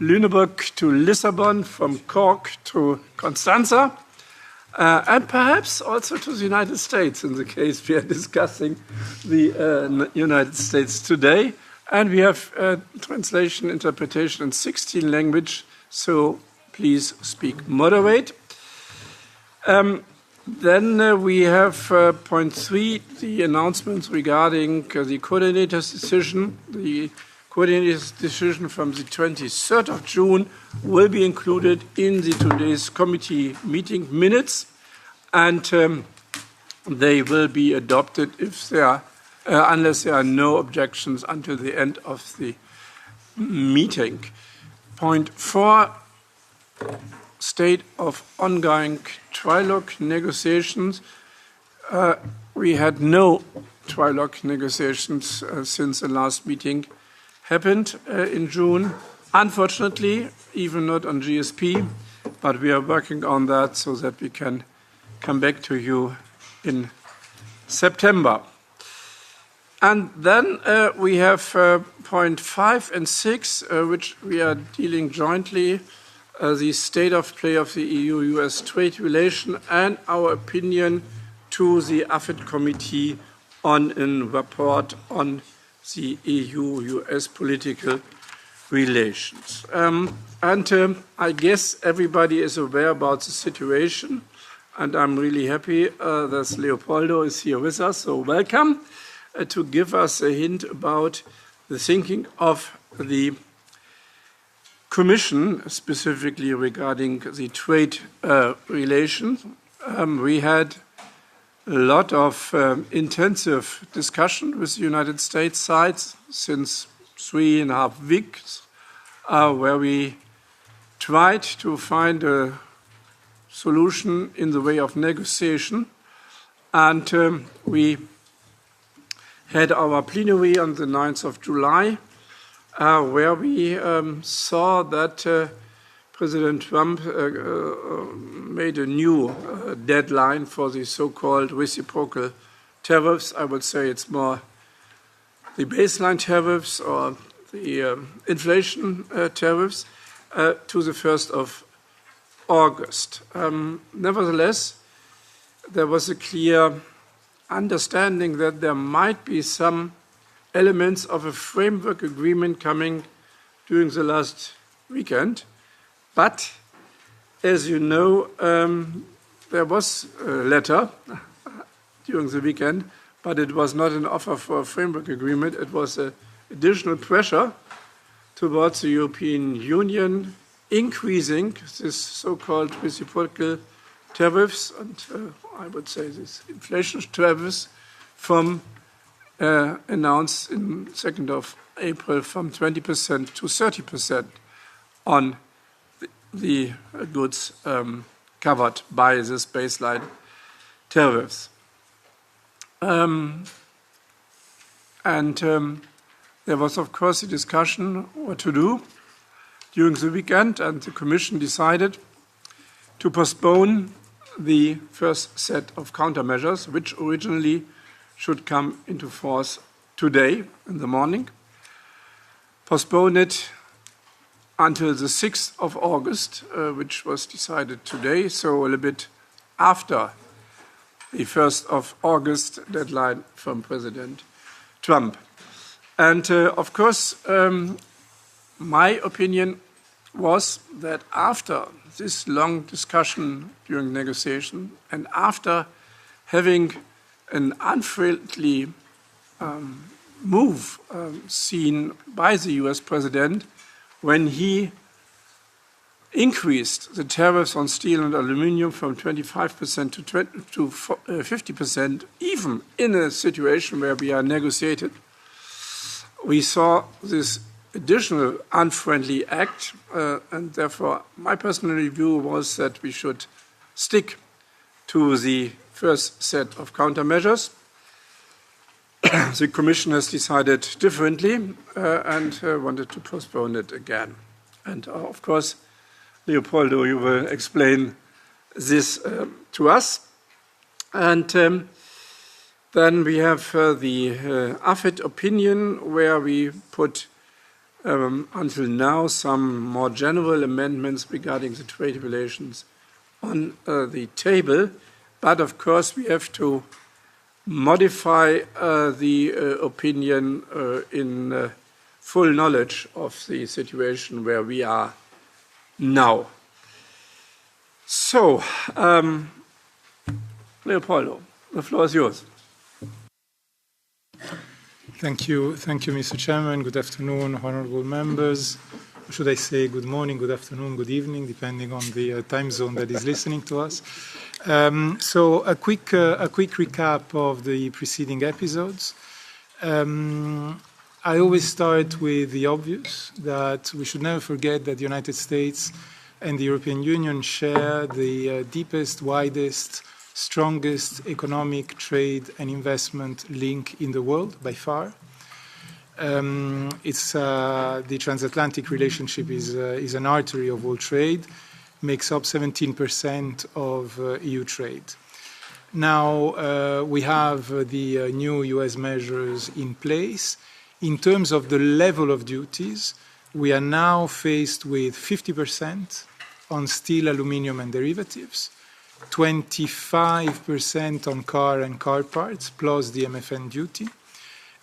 Lüneburg to Lisbon, from Cork to Constanza, and perhaps also to the United States, in the case we are discussing the United States today. And we have translation, interpretation in 16 languages, so please speak moderate. Then we have point 3, the announcements regarding the coordinators' decision. The coordinators' decision from the 23rd of June will be included in the today's committee meeting minutes, and they will be adopted if there are, unless there are no objections until the end of the meeting. Point 4, state of ongoing trilogue negotiations. We had no trilogue negotiations since the last meeting happened in June. Unfortunately, even not on GSP, but we are working on that so that we can come back to you in September. And then we have point 5 and 6, which we are dealing jointly, the state of play of the EU-US trade relation and our opinion to the AFET committee on a report on the EU-US political relations. I guess everybody is aware about the situation, and I'm really happy that Leopoldo is here with us, so welcome, to give us a hint about the thinking of the Commission, specifically regarding the trade relations. We had a lot of intensive discussion with the United States side since 3.5 weeks, where we tried to find a solution in the way of negotiation. And we had our plenary on the 9th of July, where we saw that President Trump made a new deadline for the so-called reciprocal tariffs. I would say it's more the baseline tariffs or the inflation tariffs to the 1st of August. Nevertheless, there was a clear understanding that there might be some elements of a framework agreement coming during the last weekend. But, as you know, there was a letter during the weekend, but it was not an offer for a framework agreement. It was additional pressure towards the European Union, increasing this so-called reciprocal tariffs, and I would say this inflation tariffs, from announced in 2nd of April from 20% to 30% on the goods covered by this baseline tariffs. There was, of course, a discussion what to do during the weekend, and the Commission decided to postpone the first set of countermeasures, which originally should come into force today in the morning, postpone it until the 6th of August, which was decided today, so a little bit after the 1st of August deadline from President Trump. And of course, my opinion was that after this long discussion during negotiation and after having an unfriendly move seen by the US president when he increased the tariffs on steel and aluminium from 25% to 50%, even in a situation where we are negotiated, we saw this additional unfriendly act, and therefore my personal view was that we should stick to the first set of countermeasures. The Commission has decided differently and wanted to postpone it again. And of course, Leopoldo, you will explain this to us. And then we have the AFET opinion, where we put until now some more general amendments regarding the trade relations on the table. But of course, we have to modify the opinion in full knowledge of the situation where we are now. So, Leopoldo, the floor is yours. Thank you, Mr. Chairman. Good afternoon, honourable members. Or should I say good morning, good afternoon, good evening, depending on the time zone that is listening to us. So a quick recap of the preceding episodes. I always start with the obvious, that we should never forget that the United States and the European Union share the deepest, widest, strongest economic, trade and investment link in the world by far. The transatlantic relationship is an artery of world trade, makes up 17% of EU trade. Now we have the new US measures in place. In terms of the level of duties, we are now faced with 50% on steel, aluminium and derivatives, 25% on car and car parts, plus the MFN duty,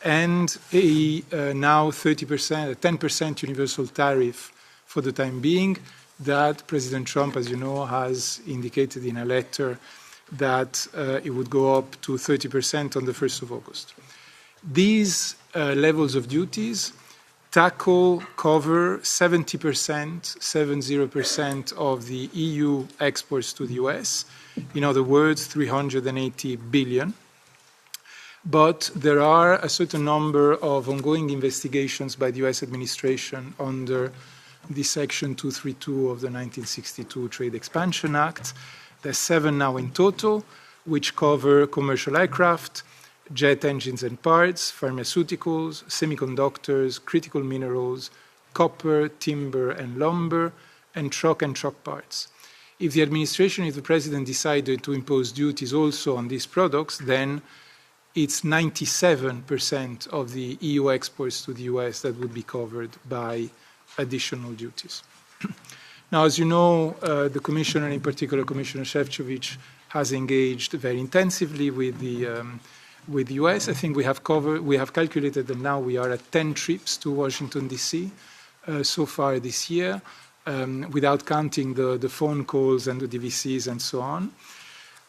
and now 30%, a 10% universal tariff for the time being that President Trump, as you know, has indicated in a letter that it would go up to 30% on the 1st of August. These levels of duties cover 70% of the EU exports to the US, in other words, 380 billion. But there are a certain number of ongoing investigations by the US administration under the Section 232 of the 1962 Trade Expansion Act. There's 7 now in total, which cover commercial aircraft, jet engines and parts, pharmaceuticals, semiconductors, critical minerals, copper, timber and lumber, and truck parts. If the administration, if the president decided to impose duties also on these products, then it's 97% of the EU exports to the US that would be covered by additional duties. Now, as you know, the Commissioner, in particular Commissioner Šefčovič, has engaged very intensively with the US. I think we have calculated that now we are at 10 trips to Washington, D.C. So far this year, without counting the phone calls and the DVCs and so on.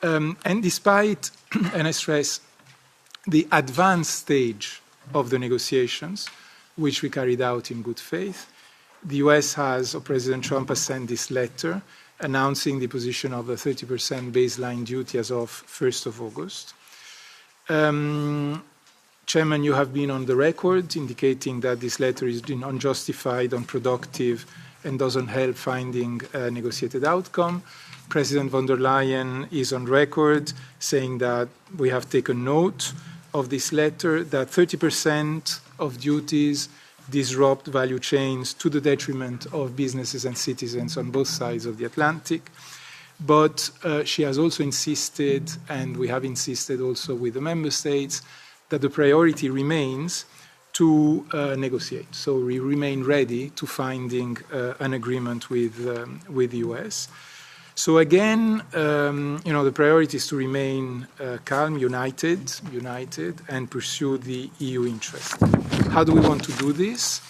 And despite, and I stress, the advanced stage of the negotiations, which we carried out in good faith, the US has, or President Trump has sent this letter announcing the position of a 30% baseline duty as of 1st of August. Chairman, you have been on the record indicating that this letter is unjustified, unproductive, and doesn't help finding a negotiated outcome. President von der Leyen is on record saying that we have taken note of this letter, that 30% of duties disrupt value chains to the detriment of businesses and citizens on both sides of the Atlantic. But she has also insisted, and we have insisted also with the member states, that the priority remains to negotiate. So we remain ready to finding an agreement with the US. So again, the priority is to remain calm, united, and pursue the EU interest. How do we want to do this?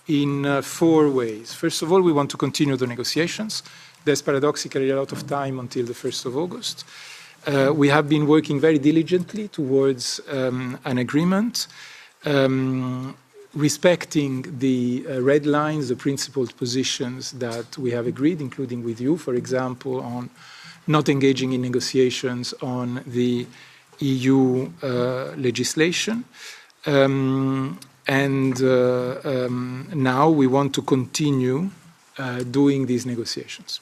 In 4 ways. First of all, we want to continue the negotiations. There's paradoxically a lot of time until the 1st of August. We have been working very diligently towards an agreement, respecting the red lines, the principled positions that we have agreed, including with you, for example, on not engaging in negotiations on the EU legislation. Now we want to continue doing these negotiations.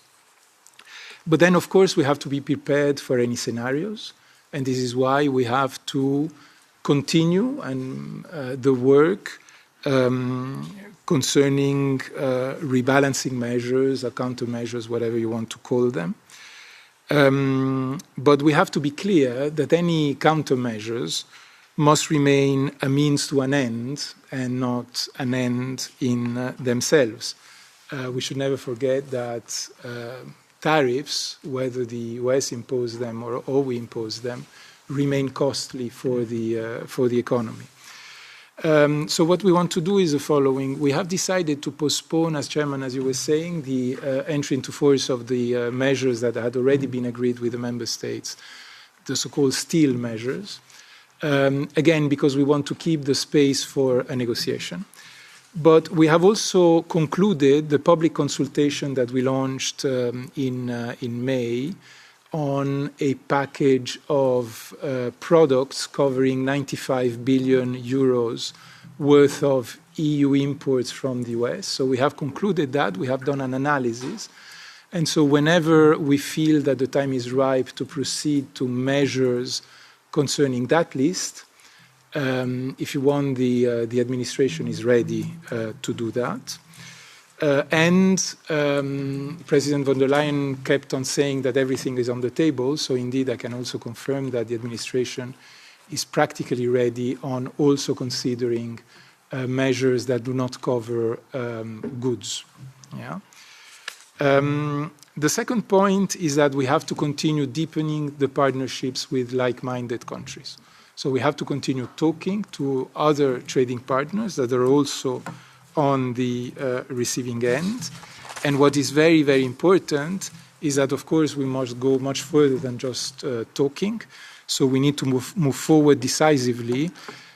But then, of course, we have to be prepared for any scenarios, and this is why we have to continue the work concerning rebalancing measures or countermeasures, whatever you want to call them. But we have to be clear that any countermeasures must remain a means to an end and not an end in themselves. We should never forget that tariffs, whether the US impose them or we impose them, remain costly for the economy. So what we want to do is the following. We have decided to postpone, as Chairman, as you were saying, the entry into force of the measures that had already been agreed with the Member States, the so-called steel measures, again, because we want to keep the space for a negotiation. But we have also concluded the public consultation that we launched in May on a package of products covering 95 billion euros worth of EU imports from the US. So we have concluded that. We have done an analysis. And so whenever we feel that the time is ripe to proceed to measures concerning that list, if you want, the administration is ready to do that. President von der Leyen kept on saying that everything is on the table. So indeed, I can also confirm that the administration is practically ready on also considering measures that do not cover goods. Yeah. The second point is that we have to continue deepening the partnerships with like-minded countries. So we have to continue talking to other trading partners that are also on the receiving end. And what is very, very important is that, of course, we must go much further than just talking. So we need to move forward decisively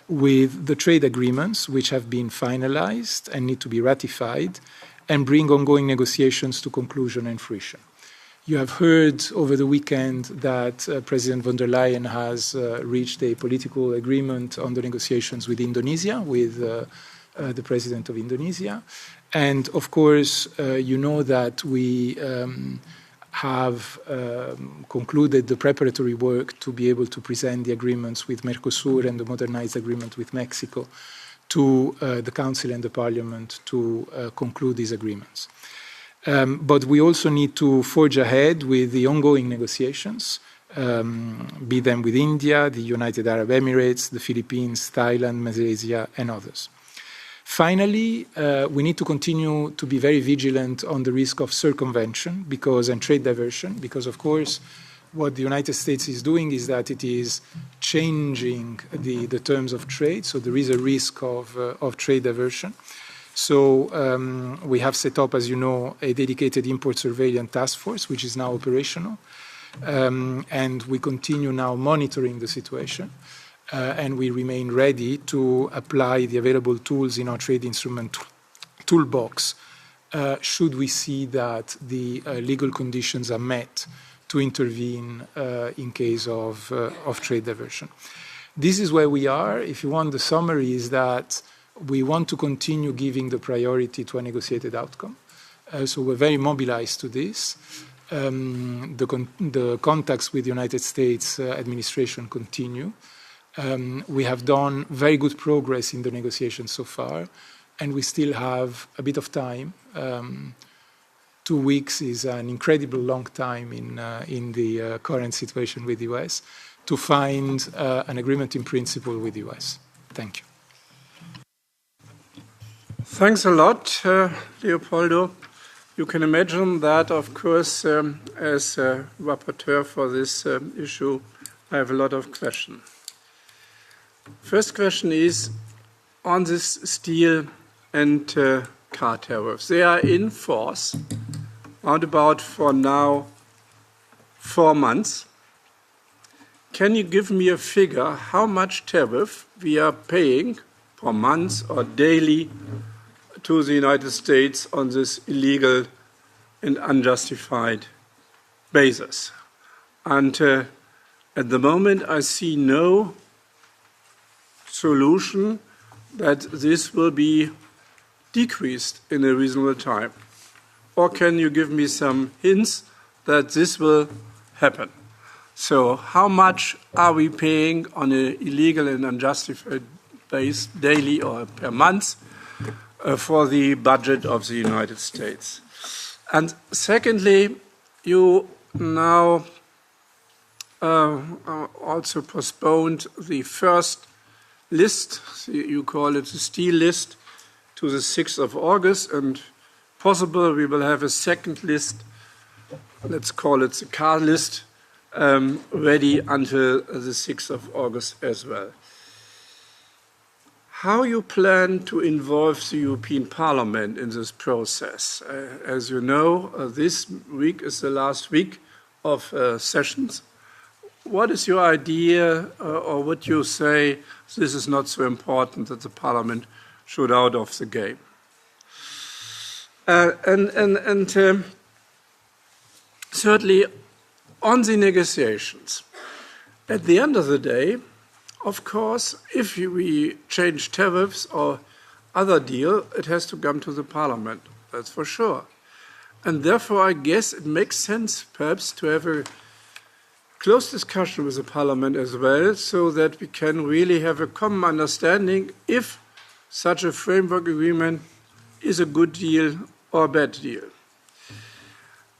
with the trade agreements, which have been finalized and need to be ratified, and bring ongoing negotiations to conclusion and fruition. You have heard over the weekend that President von der Leyen has reached a political agreement on the negotiations with Indonesia, with the President of Indonesia. And of course, you know that we have concluded the preparatory work to be able to present the agreements with Mercosur and the modernized agreement with Mexico to the Council and the Parliament to conclude these agreements. But we also need to forge ahead with the ongoing negotiations, be them with India, the United Arab Emirates, the Philippines, Thailand, Malaysia, and others. Finally, we need to continue to be very vigilant on the risk of circumvention and trade diversion, because, of course, what the United States is doing is that it is changing the terms of trade, so there is a risk of trade diversion. So we have set up, as you know, a dedicated import surveillance task force, which is now operational. And we continue now monitoring the situation. And we remain ready to apply the available tools in our trade instrument toolbox should we see that the legal conditions are met to intervene in case of trade diversion. This is where we are. If you want, the summary is that we want to continue giving the priority to a negotiated outcome. So we're very mobilized to this. The contacts with the United States administration continue. We have done very good progress in the negotiations so far, and we still have a bit of time. 2 weeks is an incredibly long time in the current situation with the US to find an agreement in principle with the US. Thank you. Thanks a lot, Leopoldo. You can imagine that, of course, as a rapporteur for this issue, I have a lot of questions. First question is on this steel and car tariffs. They are in force round about for now 4 months. Can you give me a figure how much tariff we are paying per month or daily to the United States on this illegal and unjustified basis? And at the moment, I see no solution that this will be decreased in a reasonable time. Or can you give me some hints that this will happen? So how much are we paying on an illegal and unjustified base daily or per month for the budget of the United States? And secondly, you now also postponed the first list, you call it the steel list, to the 6th of August, and possible we will have a second list, let's call it the car list, ready until the 6th of August as well. How you plan to involve the European Parliament in this process? As you know, this week is the last week of sessions. What is your idea, or would you say this is not so important that the Parliament should out of the game? Thirdly, on the negotiations, at the end of the day, of course, if we change tariffs or other deal, it has to come to the Parliament, that's for sure. And therefore, I guess it makes sense perhaps to have a close discussion with the Parliament as well, so that we can really have a common understanding if such a framework agreement is a good deal or a bad deal.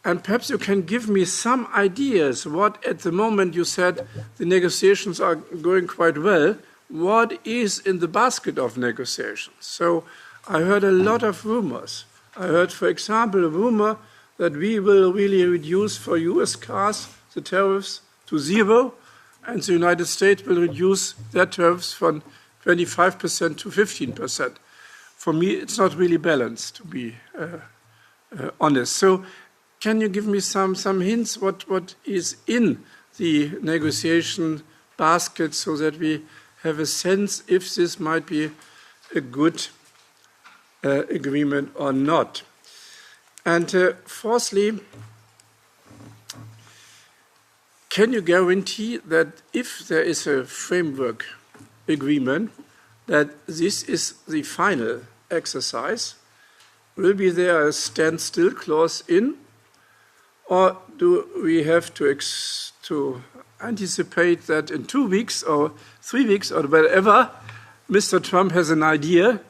And perhaps you can give me some ideas what, at the moment you said the negotiations are going quite well, what is in the basket of negotiations? So I heard a lot of rumors. I heard, for example, a rumor that we will really reduce for US cars the tariffs to 0, and the United States will reduce their tariffs from 25% to 15%. For me, it's not really balanced, to be honest. So can you give me some hints what is in the negotiation basket so that we have a sense if this might be a good agreement or not? And fourthly, can you guarantee that if there is a framework agreement, that this is the final exercise? Will be there a standstill clause in? Or do we have to anticipate that in 2 weeks or 3 weeks or whatever, Mr. Trump has an idea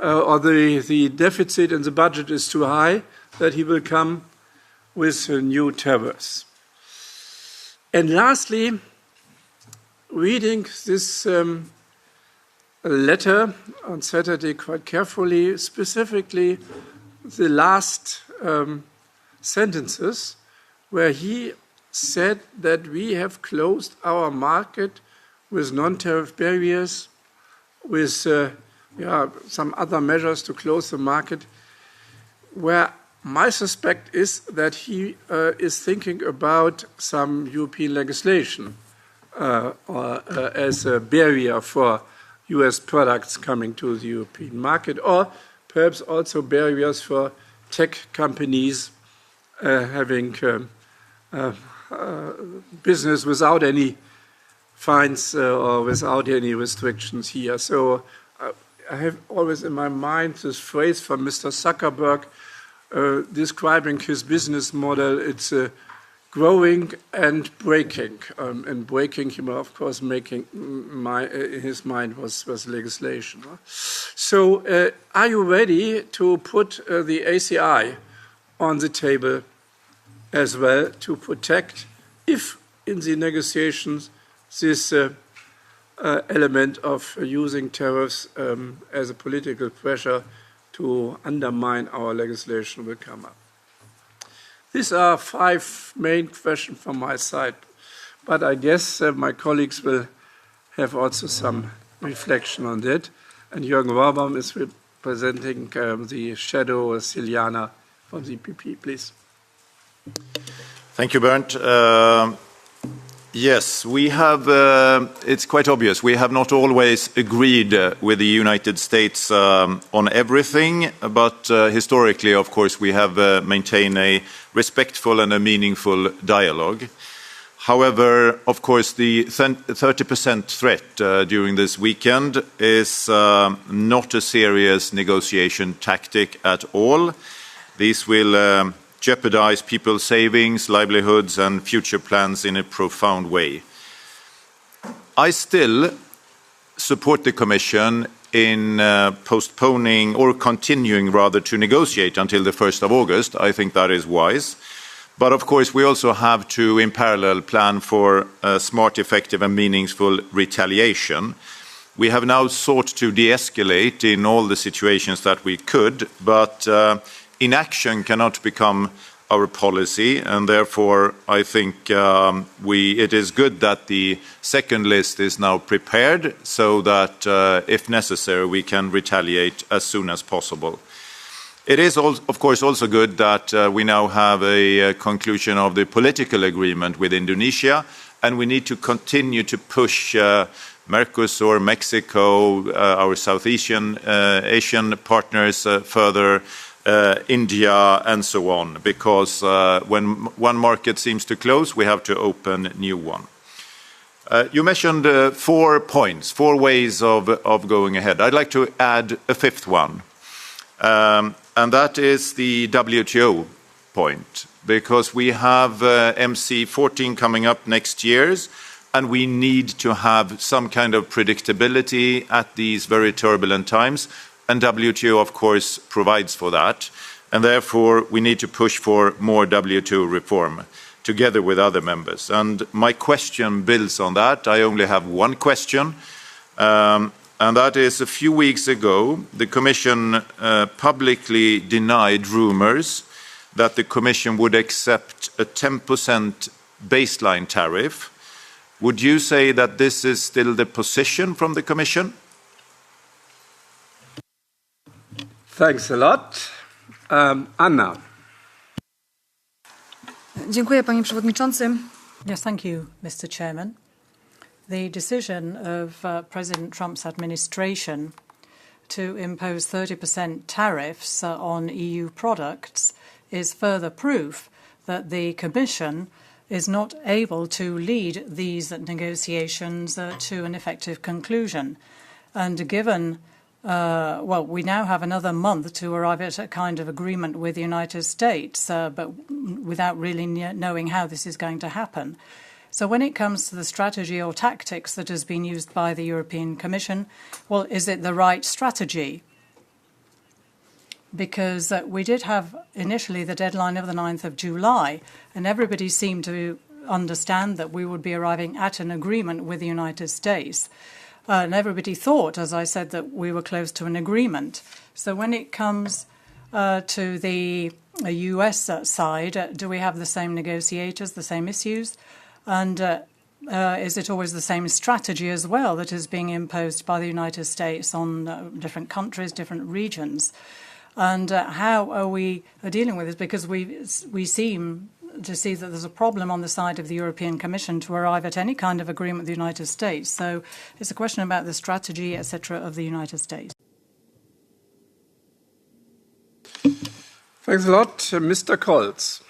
or the deficit in the budget is too high, that he will come with new tariffs? And lastly, reading this letter on Saturday quite carefully, specifically the last sentences where he said that we have closed our market with non-tariff barriers, with some other measures to close the market, where my suspect is that he is thinking about some European legislation as a barrier for US products coming to the European market, or perhaps also barriers for tech companies having business without any fines or without any restrictions here. So I have always in my mind this phrase from Mr. Zuckerberg describing his business model. It's growing and breaking. And breaking, he was, of course, making his mind was legislation. So are you ready to put the ACI on the table as well to protect, if in the negotiations this element of using tariffs as a political pressure to undermine our legislation will come up? These are 5 main questions from my side, but I guess my colleagues will have also some reflection on that. And Jürgen Warbaum is representing the shadow Siliana from the EPP, please. Thank you, Bernd. Yes, we have, it's quite obvious, we have not always agreed with the United States on everything, but historically, of course, we have maintained a respectful and a meaningful dialogue. However, of course, the 30% threat during this weekend is not a serious negotiation tactic at all. These will jeopardize people's savings, livelihoods, and future plans in a profound way. I still support the Commission in postponing or continuing, rather, to negotiate until the 1st of August. I think that is wise. But, of course, we also have to, in parallel, plan for smart, effective, and meaningful retaliation. We have now sought to de-escalate in all the situations that we could, but inaction cannot become our policy, and therefore I think it is good that the second list is now prepared so that, if necessary, we can retaliate as soon as possible. It is, of course, also good that we now have a conclusion of the political agreement with Indonesia, and we need to continue to push Mercosur, Mexico, our South Asian partners further, India, and so on, because when one market seems to close, we have to open a new one. You mentioned 4 points, 4 ways of going ahead. I'd like to add a 5th one, and that is the WTO point, because we have MC14 coming up next year, and we need to have some kind of predictability at these very turbulent times, and WTO, of course, provides for that, and therefore we need to push for more WTO reform together with other members. And my question builds on that. I only have one question, and that is, a few weeks ago, the Commission publicly denied rumors that the Commission would accept a 10% baseline tariff. Would you say that this is still the position from the Commission? Thanks a lot. Anna. Dziękuję, panie przewodniczący. Yes, thank you, Mr. Chairman. The decision of President Trump's administration to impose 30% tariffs on EU products is further proof that the Commission is not able to lead these negotiations to an effective conclusion. And given, we now have another month to arrive at a kind of agreement with the United States, but without really knowing how this is going to happen. So when it comes to the strategy or tactics that has been used by the European Commission, well, is it the right strategy? Because we did have initially the deadline of the 9th of July, and everybody seemed to understand that we would be arriving at an agreement with the United States. And everybody thought, as I said, that we were close to an agreement. So when it comes to the US side, do we have the same negotiators, the same issues? And is it always the same strategy as well that is being imposed by the United States on different countries, different regions? And how are we dealing with this? Because we seem to see that there's a problem on the side of the European Commission to arrive at any kind of agreement with the United States. So it's a question about the strategy, etc., of the United States. Thanks a lot. Mr. Kolz.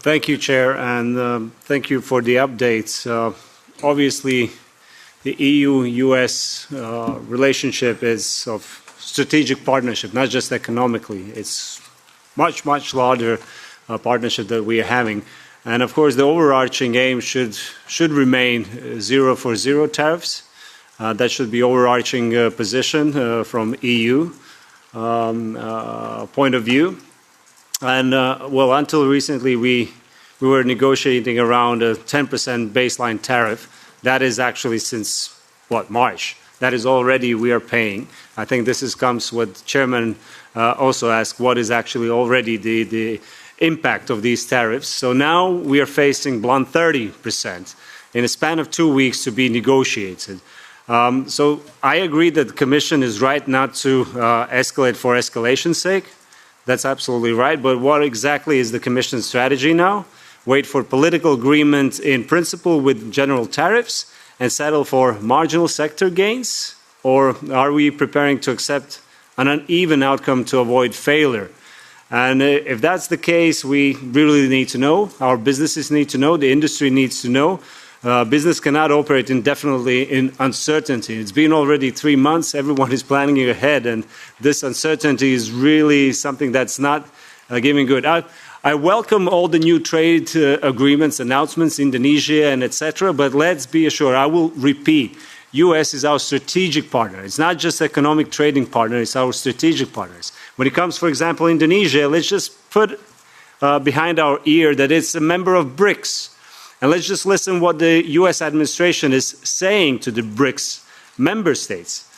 Thank you, Chair, and thank you for the updates. Obviously, the EU-US relationship is of strategic partnership, not just economically. It's much, much larger partnership that we are having. And of course, the overarching aim should remain 0 for 0 tariffs. That should be overarching position from EU point of view. And until recently, we were negotiating around a 10% baseline tariff. That is actually since, March. That is already we are paying. I think this comes what the Chairman also asked, what is actually already the impact of these tariffs. So now we are facing blunt 30% in a span of 2 weeks to be negotiated. So I agree that the Commission is right not to escalate for escalation's sake. That's absolutely right. But what exactly is the Commission's strategy now? Wait for political agreement in principle with general tariffs and settle for marginal sector gains? Or are we preparing to accept an uneven outcome to avoid failure? And if that's the case, we really need to know. Our businesses need to know. The industry needs to know. Business cannot operate indefinitely in uncertainty. It's been already 3 months. Everyone is planning ahead, and this uncertainty is really something that's not giving good. I welcome all the new trade agreements, announcements, Indonesia, and etc. But let's be assured, I will repeat, U.S. is our strategic partner. It's not just economic trading partner, it's our strategic partners. When it comes, for example, Indonesia, let's just put behind our ear that it's a member of BRICS. And let's just listen what the US administration is saying to the BRICS member states.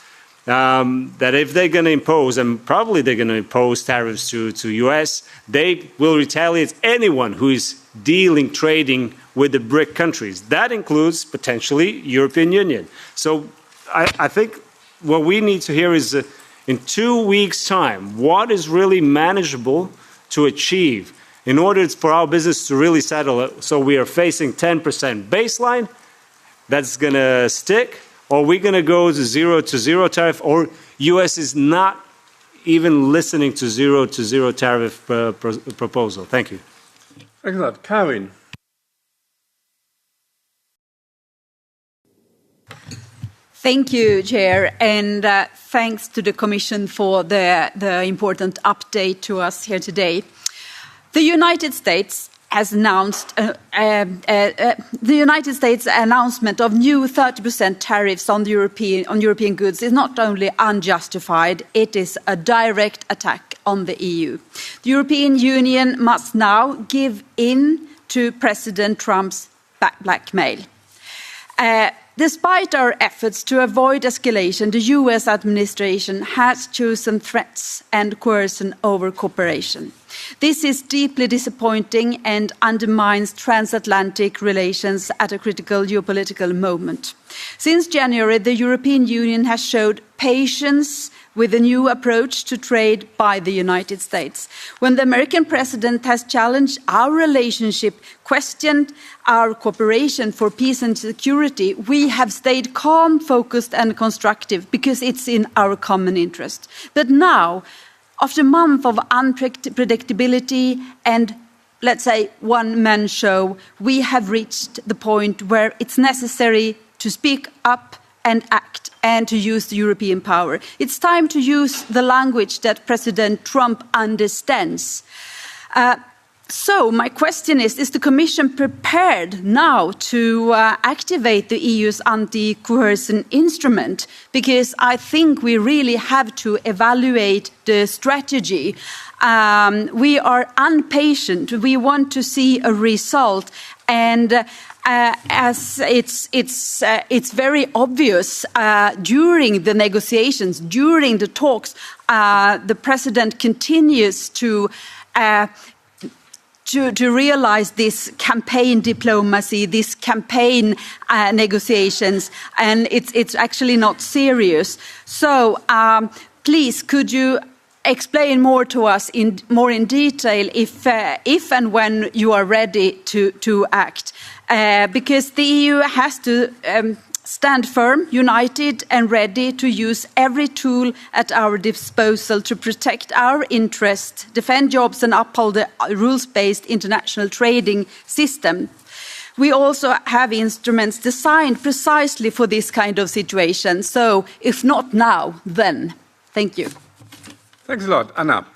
That if they're going to impose, and probably they're going to impose tariffs to US, they will retaliate anyone who is trading with the BRIC countries. That includes potentially European Union. So I think what we need to hear is in 2 weeks' time, what is really manageable to achieve in order for our business to really settle. So we are facing 10% baseline, that's going to stick, or we're going to go to zero tariff, or US is not even listening to zero tariff proposal. Thank you. Thanks a lot. Karin. Thank you, Chair, and thanks to the Commission for the important update to us here today. The United States has announced announcement of new 30% tariffs on European goods is not only unjustified, it is a direct attack on the EU. The European Union must now give in to President Trump's blackmail. Despite our efforts to avoid escalation, the US administration has chosen threats and coercion over cooperation. This is deeply disappointing and undermines transatlantic relations at a critical geopolitical moment. Since January, the European Union has showed patience with a new approach to trade by the United States. When the American president has challenged our relationship, questioned our cooperation for peace and security, we have stayed calm, focused and constructive because it's in our common interest. But now, after a month of unpredictability and, let's say, one-man show, we have reached the point where it's necessary to speak up and act and to use the European power. It's time to use the language that President Trump understands. So my question is the Commission prepared now to activate the EU's anti-coercion instrument? Because I think we really have to evaluate the strategy. We are impatient. We want to see a result. And as it's very obvious during the negotiations, during the talks, the president continues to realize this campaign diplomacy, this campaign negotiations, and it's actually not serious. So please, could you explain more to us more in detail if and when you are ready to act? Because the EU has to stand firm, united and ready to use every tool at our disposal to protect our interests, defend jobs and uphold the rules-based international trading system. We also have instruments designed precisely for this kind of situation. So if not now, then. Thank you. Thanks a lot. Anna.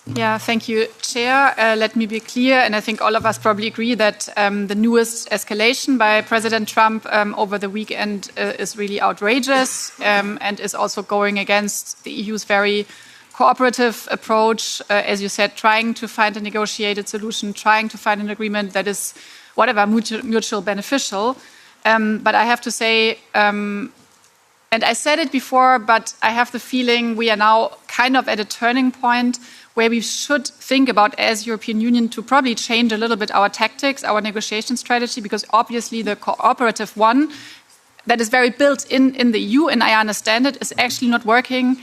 Yeah, thank you, Chair. Let me be clear, and I think all of us probably agree that the newest escalation by President Trump over the weekend is really outrageous and is also going against the EU's very cooperative approach, as you said, trying to find a negotiated solution, trying to find an agreement that is whatever, mutual beneficial. But I have to say, and I said it before, but I have the feeling we are now kind of at a turning point where we should think about, as European Union, to probably change a little bit our tactics, our negotiation strategy, because obviously the cooperative one that is very built in the EU, and I understand it, is actually not working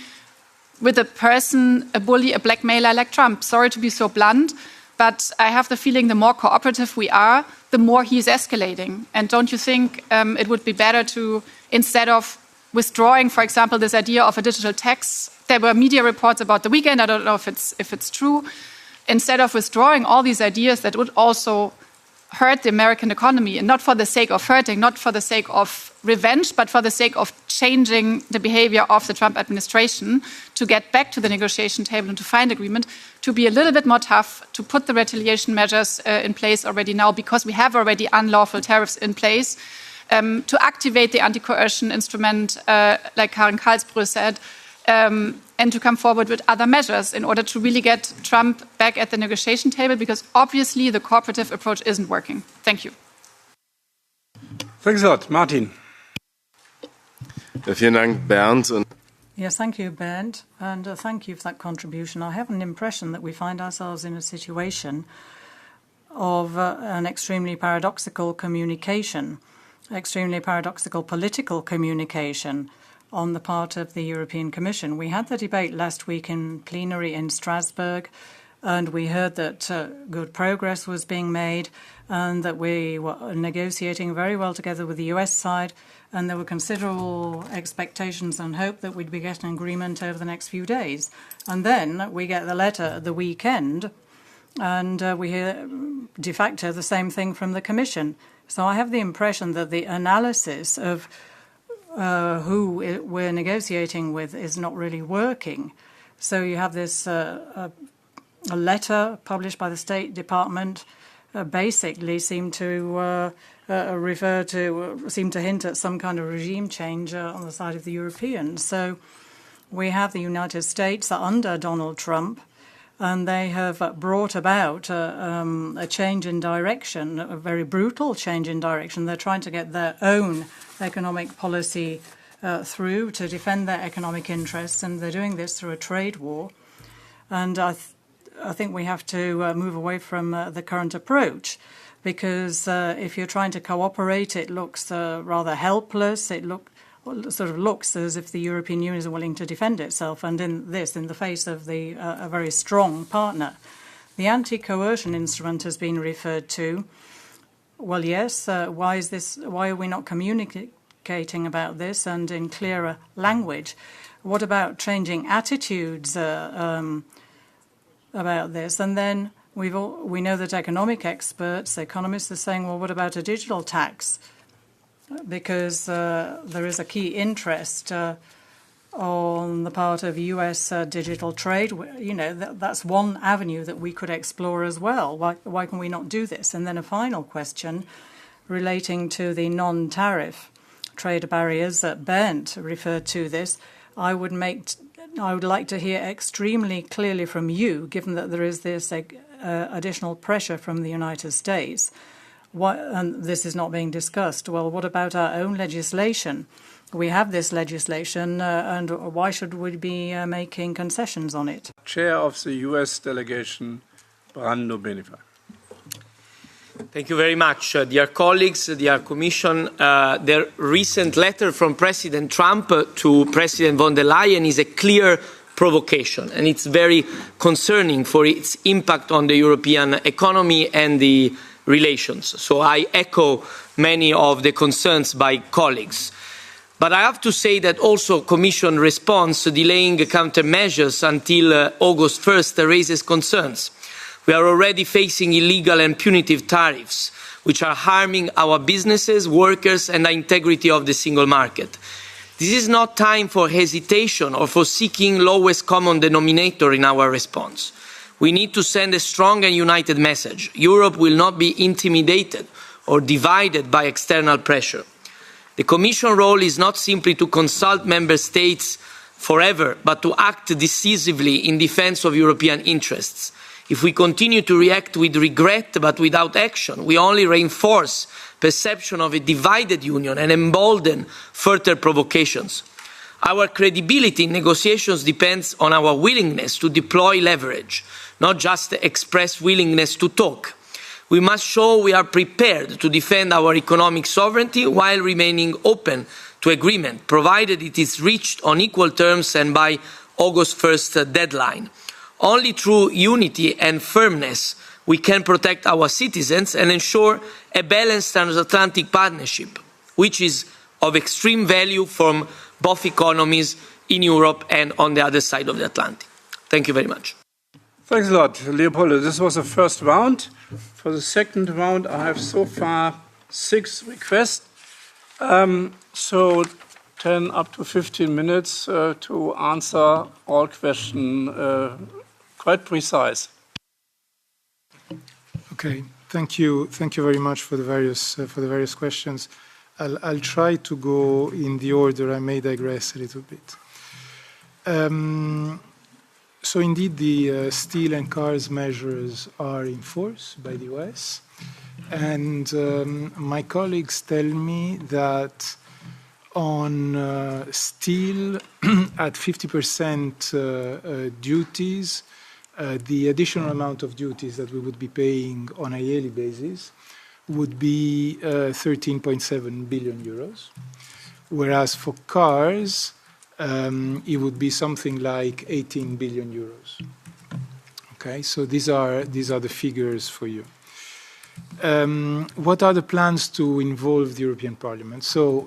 with a person, a bully, a blackmailer like Trump. Sorry to be so blunt, but I have the feeling the more cooperative we are, the more he is escalating. And don't you think it would be better to, instead of withdrawing, for example, this idea of a digital tax? There were media reports about the weekend. I don't know if it's true. Instead of withdrawing all these ideas that would also hurt the American economy, and not for the sake of hurting, not for the sake of revenge, but for the sake of changing the behavior of the Trump administration to get back to the negotiation table and to find agreement, to be a little bit more tough, to put the retaliation measures in place already now, because we have already unlawful tariffs in place, to activate the anti-coercion instrument, like Karin Karlsbrühe said, and to come forward with other measures in order to really get Trump back at the negotiation table, because obviously the cooperative approach isn't working. Thank you. Thanks a lot. Martin. Vielen Dank, Bernd. Yes, thank you, Bernd, and thank you for that contribution. I have an impression that we find ourselves in a situation of an extremely paradoxical communication, extremely paradoxical political communication on the part of the European Commission. We had the debate last week in plenary in Strasbourg, and we heard that good progress was being made and that we were negotiating very well together with the US side, and there were considerable expectations and hope that we'd be getting an agreement over the next few days. And then we get the letter at the weekend, and we hear de facto the same thing from the Commission. So I have the impression that the analysis of who we're negotiating with is not really working. So you have this a letter published by the State Department basically seem to seem to hint at some kind of regime change on the side of the Europeans. So we have the United States under Donald Trump, and they have brought about a change in direction, a very brutal change in direction. They're trying to get their own economic policy through to defend their economic interests, and they're doing this through a trade war. And I think we have to move away from the current approach, because if you're trying to cooperate, it looks rather helpless. It sort of looks as if the European Union is willing to defend itself, and in the face of a very strong partner. The anti-coercion instrument has been referred to. Well, yes. Why are we not communicating about this and in clearer language? What about changing attitudes about this? And then we know that economic experts, economists, are saying, well, what about a digital tax? Because there is a key interest on the part of US digital trade. You know, that's one avenue that we could explore as well. Why can we not do this? And then a final question relating to the non-tariff trade barriers that Bernd referred to this. I would like to hear extremely clearly from you, given that there is this additional pressure from the United States. And this is not being discussed. Well, what about our own legislation? We have this legislation, and why should we be making concessions on it? Chair of the US delegation, Brando Benifei. Thank you very much, dear colleagues, dear Commission. The recent letter from President Trump to President von der Leyen is a clear provocation, and it's very concerning for its impact on the European economy and the relations. So I echo many of the concerns by colleagues. But I have to say that also Commission response delaying countermeasures until August 1st raises concerns. We are already facing illegal and punitive tariffs, which are harming our businesses, workers, and the integrity of the single market. This is not time for hesitation or for seeking lowest common denominator in our response. We need to send a strong and united message. Europe will not be intimidated or divided by external pressure. The Commission role is not simply to consult Member States forever, but to act decisively in defence of European interests. If we continue to react with regret but without action, we only reinforce perception of a divided union and embolden further provocations. Our credibility in negotiations depends on our willingness to deploy leverage, not just express willingness to talk. We must show we are prepared to defend our economic sovereignty while remaining open to agreement, provided it is reached on equal terms and by August 1st deadline. Only through unity and firmness we can protect our citizens and ensure a balanced transatlantic partnership, which is of extreme value for both economies in Europe and on the other side of the Atlantic. Thank you very much. Thanks a lot, Leopoldo. This was the first round. For the second round, I have so far 6 requests. So 10 up to 15 minutes to answer all questions. Quite precise. Okay, thank you very much for the various questions. I'll try to go in the order. I may digress a little bit. So indeed, the steel and cars measures are in force by the US. And my colleagues tell me that on steel at 50% duties, the additional amount of duties that we would be paying on a yearly basis would be 13.7 billion euros. Whereas for cars, it would be something like 18 billion euros. Okay, so these are the figures for you. What are the plans to involve the European Parliament? So,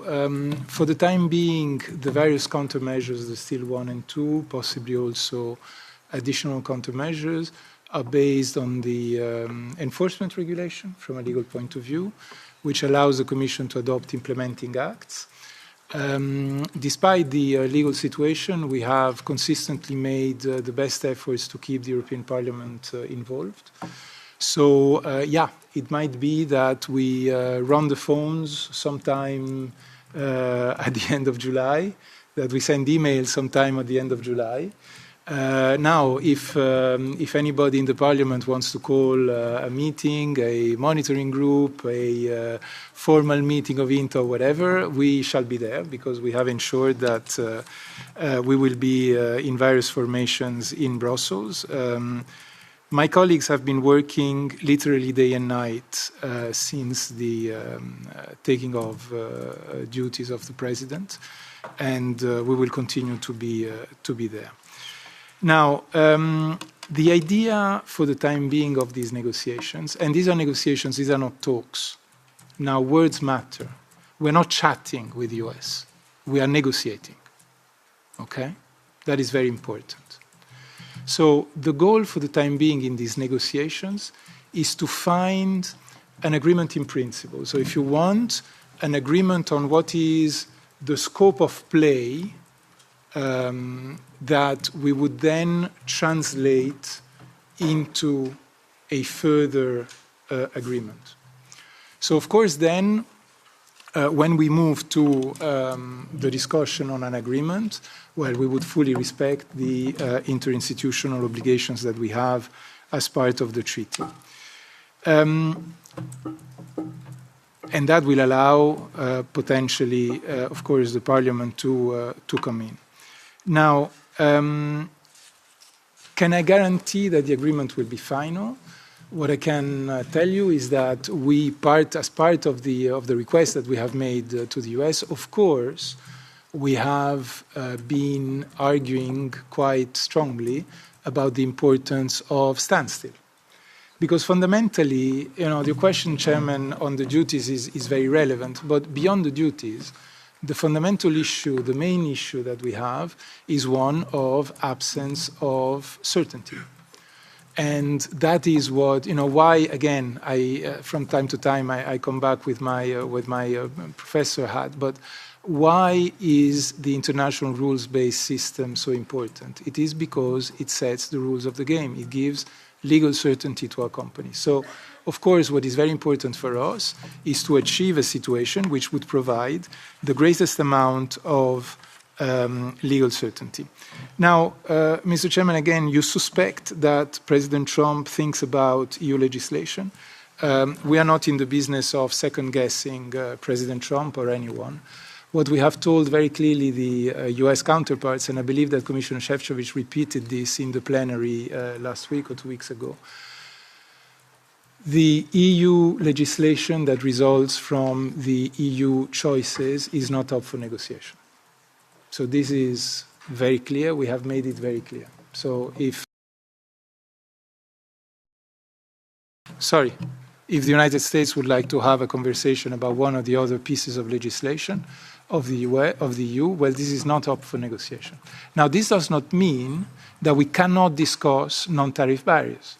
for the time being, the various countermeasures, the Steel 1 and 2, possibly also additional countermeasures, are based on the enforcement regulation from a legal point of view, which allows the Commission to adopt implementing acts. Despite the legal situation, we have consistently made the best efforts to keep the European Parliament involved. So, yeah, it might be that we run the phones sometime at the end of July, that we send emails sometime at the end of July. Now, if anybody in the Parliament wants to call a meeting, a monitoring group, a formal meeting of INTA or whatever, we shall be there because we have ensured that we will be in various formations in Brussels. My colleagues have been working literally day and night since the taking of duties of the President, and we will continue to be there. Now, the idea for the time being of these negotiations, and these are negotiations, these are not talks. Now, words matter. We're not chatting with the US. We are negotiating. Okay? That is very important. So the goal for the time being in these negotiations is to find an agreement in principle. So if you want an agreement on what is the scope of play that we would then translate into a further agreement. So, of course, then when we move to the discussion on an agreement, well, we would fully respect the interinstitutional obligations that we have as part of the treaty. And that will allow potentially, of course, the Parliament to come in. Now, can I guarantee that the agreement will be final? What I can tell you is that as part of the request that we have made to the US, of course, we have been arguing quite strongly about the importance of standstill. Because fundamentally, the question, Chairman, on the duties is very relevant, but beyond the duties, the fundamental issue, the main issue that we have is one of absence of certainty. And that is what, why, again, from time to time, I come back with my professor hat, but why is the international rules-based system so important? It is because it sets the rules of the game. It gives legal certainty to our companies. So, of course, what is very important for us is to achieve a situation which would provide the greatest amount of legal certainty. Now, Mr. Chairman, again, you suspect that President Trump thinks about EU legislation. We are not in the business of second-guessing President Trump or anyone. What we have told very clearly the US counterparts, and I believe that Commissioner Šefčovič repeated this in the plenary last week or 2 weeks ago, the EU legislation that results from the EU choices is not up for negotiation. So this is very clear. We have made it very clear. So if the United States would like to have a conversation about one or the other pieces of legislation of the EU, well, this is not up for negotiation. Now, this does not mean that we cannot discuss non-tariff barriers.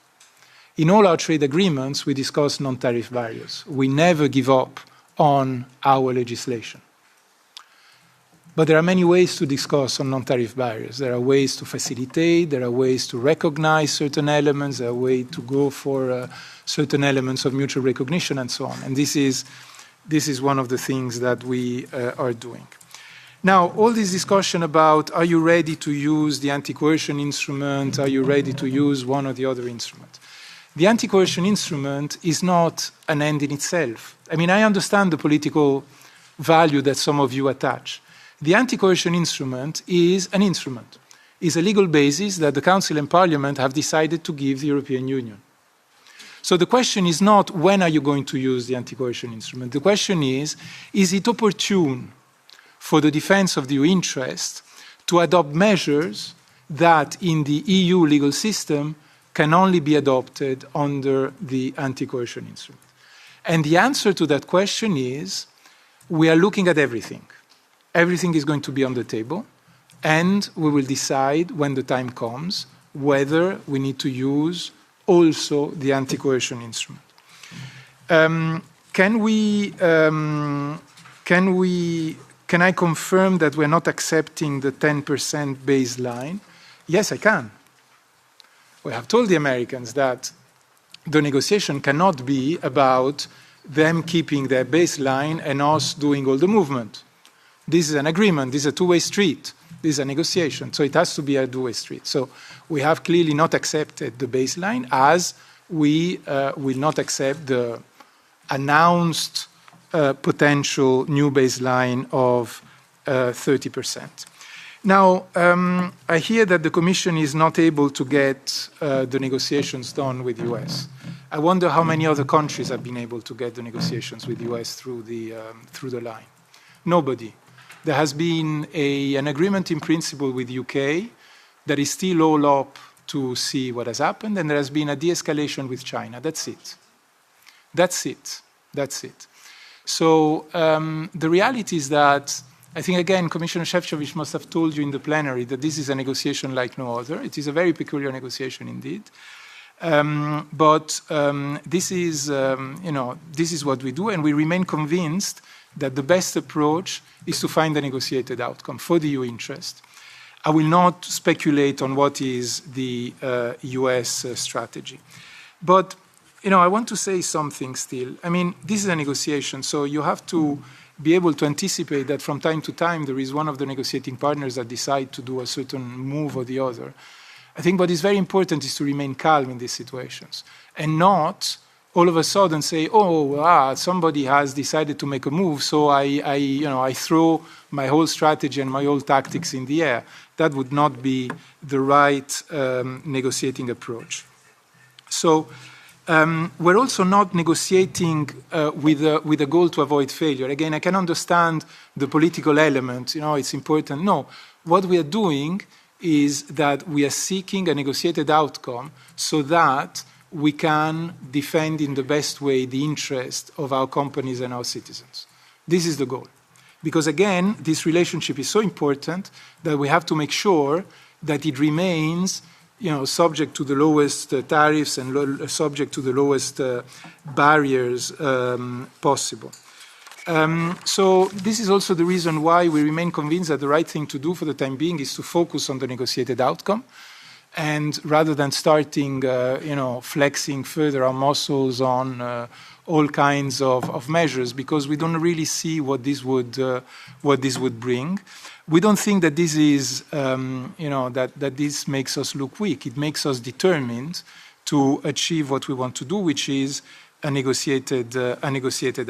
In all our trade agreements, we discuss non-tariff barriers. We never give up on our legislation. But there are many ways to discuss on non-tariff barriers. There are ways to facilitate, there are ways to recognize certain elements, there are ways to go for certain elements of mutual recognition and so on. And this is one of the things that we are doing. Now, all this discussion about are you ready to use the anti-coercion instrument, are you ready to use one or the other instrument? The anti-coercion instrument is not an end in itself. I mean, I understand the political value that some of you attach. The anti-coercion instrument is an instrument, is a legal basis that the Council and Parliament have decided to give the European Union. So the question is not when are you going to use the anti-coercion instrument. The question is it opportune for the defense of the EU interest to adopt measures that in the EU legal system can only be adopted under the anti-coercion instrument? And the answer to that question is we are looking at everything. Everything is going to be on the table, and we will decide when the time comes whether we need to use also the anti-coercion instrument. Can I confirm that we're not accepting the 10% baseline? Yes, I can. We have told the Americans that the negotiation cannot be about them keeping their baseline and us doing all the movement. This is an agreement. This is a two-way street. This is a negotiation. So it has to be a two-way street. So we have clearly not accepted the baseline, as we will not accept the announced potential new baseline of 30%. Now, I hear that the Commission is not able to get the negotiations done with the US. I wonder how many other countries have been able to get the negotiations with the US through the line. Nobody. There has been an agreement in principle with the UK that is still all up to see what has happened, and there has been a de-escalation with China. That's it. That's it. That's it. So the reality is that, I think, again, Commissioner Šefčovič must have told you in the plenary that this is a negotiation like no other. It is a very peculiar negotiation indeed. But this is what we do, and we remain convinced that the best approach is to find a negotiated outcome for the EU interest. I will not speculate on what is the US strategy. But, I want to say something still. I mean, this is a negotiation, so you have to be able to anticipate that from time to time there is one of the negotiating partners that decide to do a certain move or the other. I think what is very important is to remain calm in these situations and not all of a sudden say, somebody has decided to make a move, so I throw my whole strategy and my whole tactics in the air. That would not be the right negotiating approach. So we're also not negotiating with a goal to avoid failure. Again, I can understand the political element, it's important. No, what we are doing is that we are seeking a negotiated outcome so that we can defend in the best way the interest of our companies and our citizens. This is the goal. Because again, this relationship is so important that we have to make sure that it remains subject to the lowest tariffs and subject to the lowest barriers possible. So this is also the reason why we remain convinced that the right thing to do for the time being is to focus on the negotiated outcome. And rather than starting, flexing further our muscles on all kinds of measures, because we don't really see what this would bring. We don't think that this is, that this makes us look weak. It makes us determined to achieve what we want to do, which is a negotiated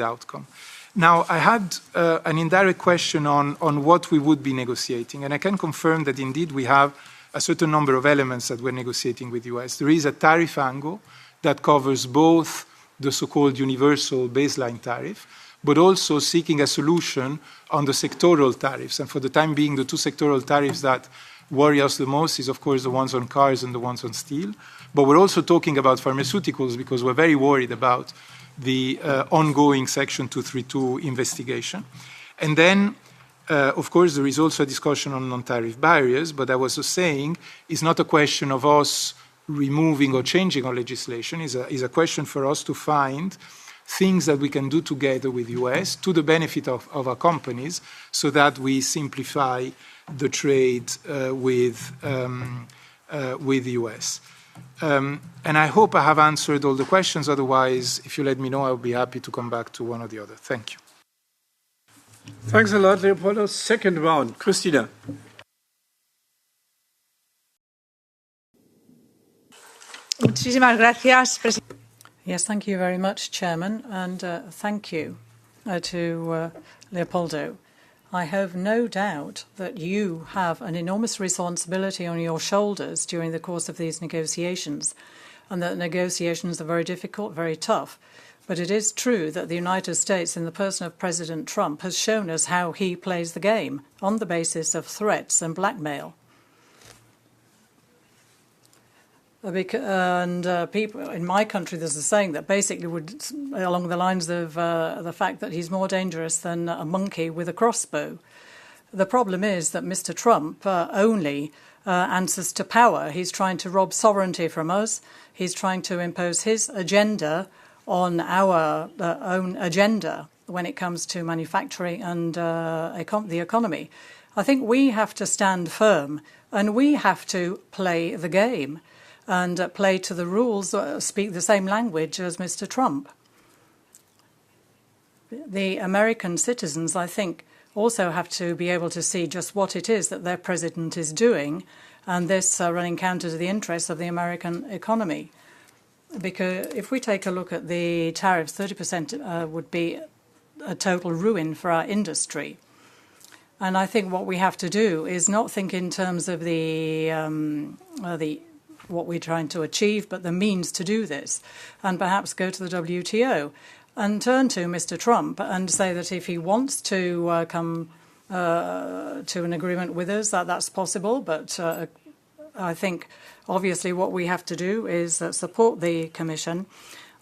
outcome. Now, I had an indirect question on what we would be negotiating, and I can confirm that indeed we have a certain number of elements that we're negotiating with the US. There is a tariff angle that covers both the so-called universal baseline tariff, but also seeking a solution on the sectoral tariffs. And for the time being, the two sectoral tariffs that worry us the most is, of course, the ones on cars and the ones on steel. But we're also talking about pharmaceuticals because we're very worried about the ongoing Section 232 investigation. And then, of course, there is also a discussion on non-tariff barriers, but I was saying it's not a question of us removing or changing our legislation. It's a question for us to find things that we can do together with the US to the benefit of our companies so that we simplify the trade with the US. And I hope I have answered all the questions. Otherwise, if you let me know, I'll be happy to come back to one or the other. Thank you. Thanks a lot, Leopoldo. Second round, Christina. Muchísimas gracias, Yes, thank you very much, Chairman, and thank you to Leopoldo. I have no doubt that you have an enormous responsibility on your shoulders during the course of these negotiations, and that negotiations are very difficult, very tough. But it is true that the United States, in the person of President Trump, has shown us how he plays the game on the basis of threats and blackmail. And people in my country, there's a saying that basically would, along the lines of the fact that he's more dangerous than a monkey with a crossbow. The problem is that Mr. Trump only answers to power. He's trying to rob sovereignty from us. He's trying to impose his agenda on our own agenda when it comes to manufacturing and the economy. I think we have to stand firm and we have to play the game and play to the rules, speak the same language as Mr. Trump. The American citizens, I think, also have to be able to see just what it is that their president is doing, and this running counter to the interests of the American economy. Because if we take a look at the tariffs, 30% would be a total ruin for our industry. And I think what we have to do is not think in terms of the what we're trying to achieve, but the means to do this, and perhaps go to the WTO and turn to Mr. Trump and say that if he wants to come to an agreement with us, that's possible. But I think, obviously, what we have to do is support the Commission,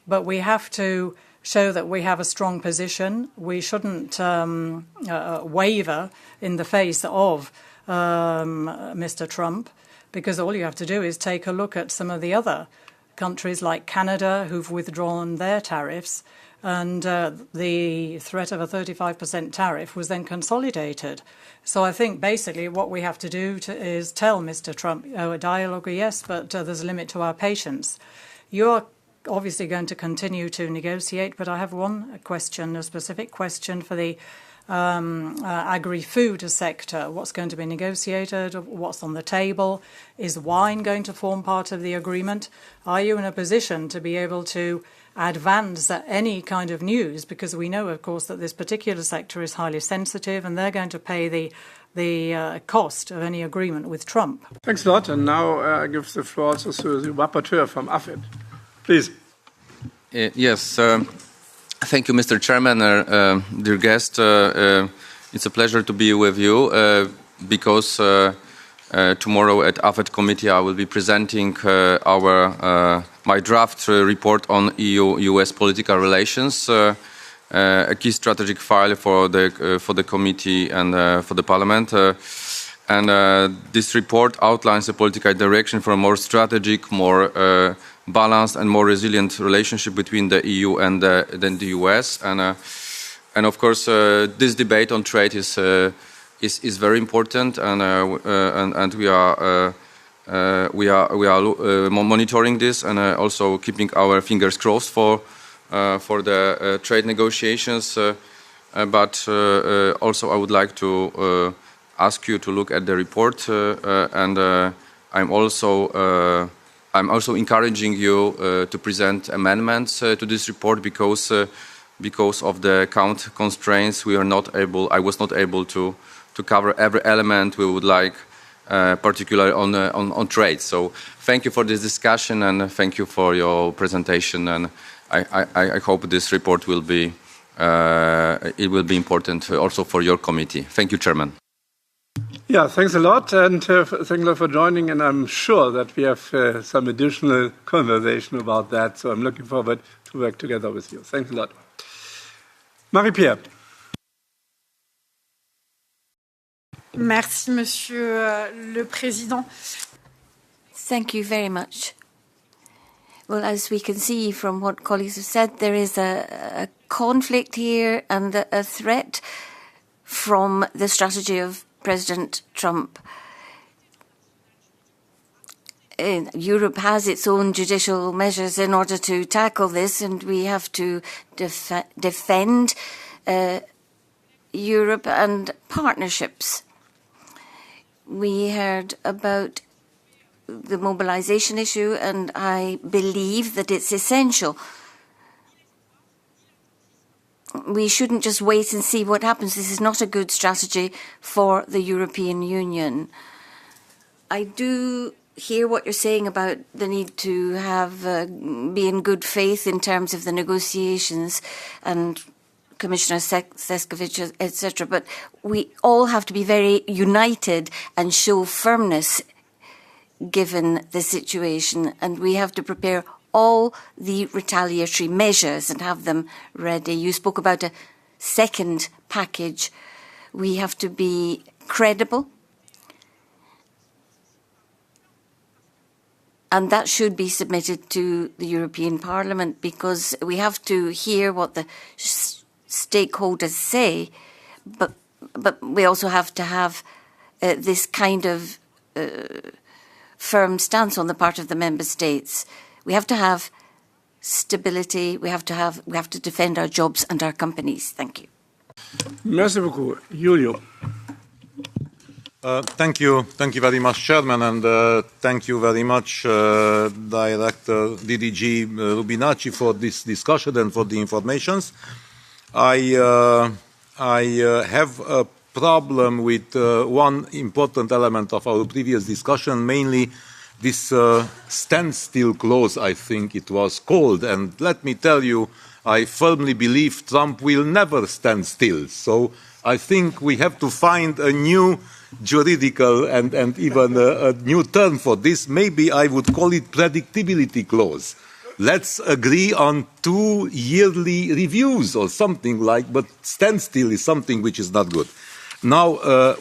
but we have to show that we have a strong position. We shouldn't waver in the face of Mr. Trump, because all you have to do is take a look at some of the other countries like Canada who've withdrawn their tariffs, and the threat of a 35% tariff was then consolidated. So I think basically what we have to do is tell Mr. Trump, a dialogue, yes, but there's a limit to our patience. You're obviously going to continue to negotiate, but I have one question, a specific question for the agri-food sector. What's going to be negotiated? What's on the table? Is wine going to form part of the agreement? Are you in a position to be able to advance any kind of news? Because we know, of course, that this particular sector is highly sensitive, and they're going to pay the cost of any agreement with Trump. Thanks a lot. And now I give the floor also to the rapporteur from AFET. Please. Yes. Thank you, Mr. Chairman, dear guest. It's a pleasure to be with you because tomorrow at AFET committee I will be presenting my draft report on EU-US political relations, a key strategic file for the committee and for the Parliament. And this report outlines the political direction for a more strategic, more balanced and more resilient relationship between the EU and the US, and of course this debate on trade is very important, and we are monitoring this and also keeping our fingers crossed for the trade negotiations. But also I would like to ask you to look at the report, and I'm also encouraging you to present amendments to this report because of the count constraints I was not able to cover every element we would like, particularly on trade. So thank you for this discussion and thank you for your presentation, and I hope this report will be important also for your committee. Thank you, Chairman. Yeah, thanks a lot, and thanks a lot for joining, and I'm sure that we have some additional conversation about that, so I'm looking forward to work together with you. Thanks a lot. Marie-Pierre. Merci, Monsieur le Président. Thank you very much. Well, as we can see from what colleagues have said, there is a conflict here and a threat from the strategy of President Trump. Europe has its own judicial measures in order to tackle this, and we have to defend Europe and partnerships. We heard about the mobilisation issue, and I believe that it's essential. We shouldn't just wait and see what happens. This is not a good strategy for the European Union. I do hear what you're saying about the need to have be in good faith in terms of the negotiations, and Commissioner Šefčovič, etc. But we all have to be very united and show firmness given the situation, and we have to prepare all the retaliatory measures and have them ready. You spoke about a second package. We have to be credible, and that should be submitted to the European Parliament, because we have to hear what the stakeholders say, but we also have to have this kind of firm stance on the part of the member states. We have to have stability. We have to defend our jobs and our companies. Thank you. Merci beaucoup, Julio. Thank you very much, Chairman, and thank you very much, Director DDG Rubinacci, for this discussion and for the informations. I have a problem with one important element of our previous discussion, mainly this standstill clause, I think it was called. And let me tell you, I firmly believe Trump will never stand still. So I think we have to find a new juridical and even a new term for this. Maybe I would call it predictability clause. Let's agree on 2 yearly reviews or something like, but standstill is something which is not good. Now, I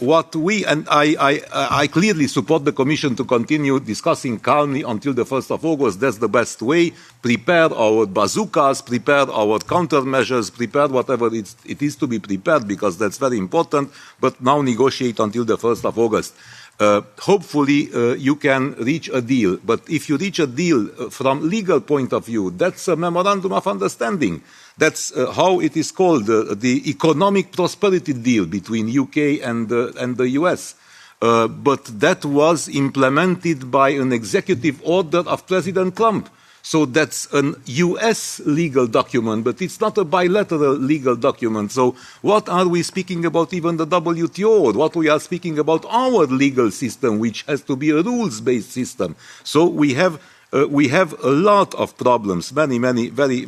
clearly support the Commission to continue discussing calmly until the 1st of August. That's the best way. Prepare our bazookas, prepare our countermeasures, prepare whatever it is to be prepared, because that's very important. But now negotiate until the 1st of August. Hopefully you can reach a deal. But if you reach a deal from legal point of view, that's a memorandum of understanding. That's how it is called, the economic prosperity deal between UK and the US. But that was implemented by an executive order of President Trump. So that's a US legal document, but it's not a bilateral legal document. So what are we speaking about, even the WTO? What we are speaking about our legal system, which has to be a rules-based system. So we have a lot of problems, many, very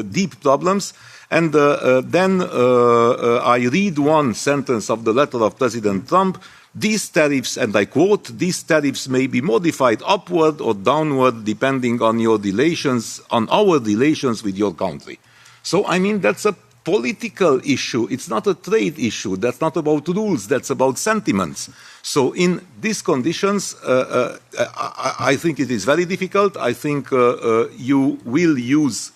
deep problems. And then I read one sentence of the letter of President Trump. These tariffs, and I quote, these tariffs may be modified upward or downward depending on our relations with your country. So, I mean, that's a political issue. It's not a trade issue. That's not about rules. That's about sentiments. So in these conditions, I think it is very difficult. I think you will use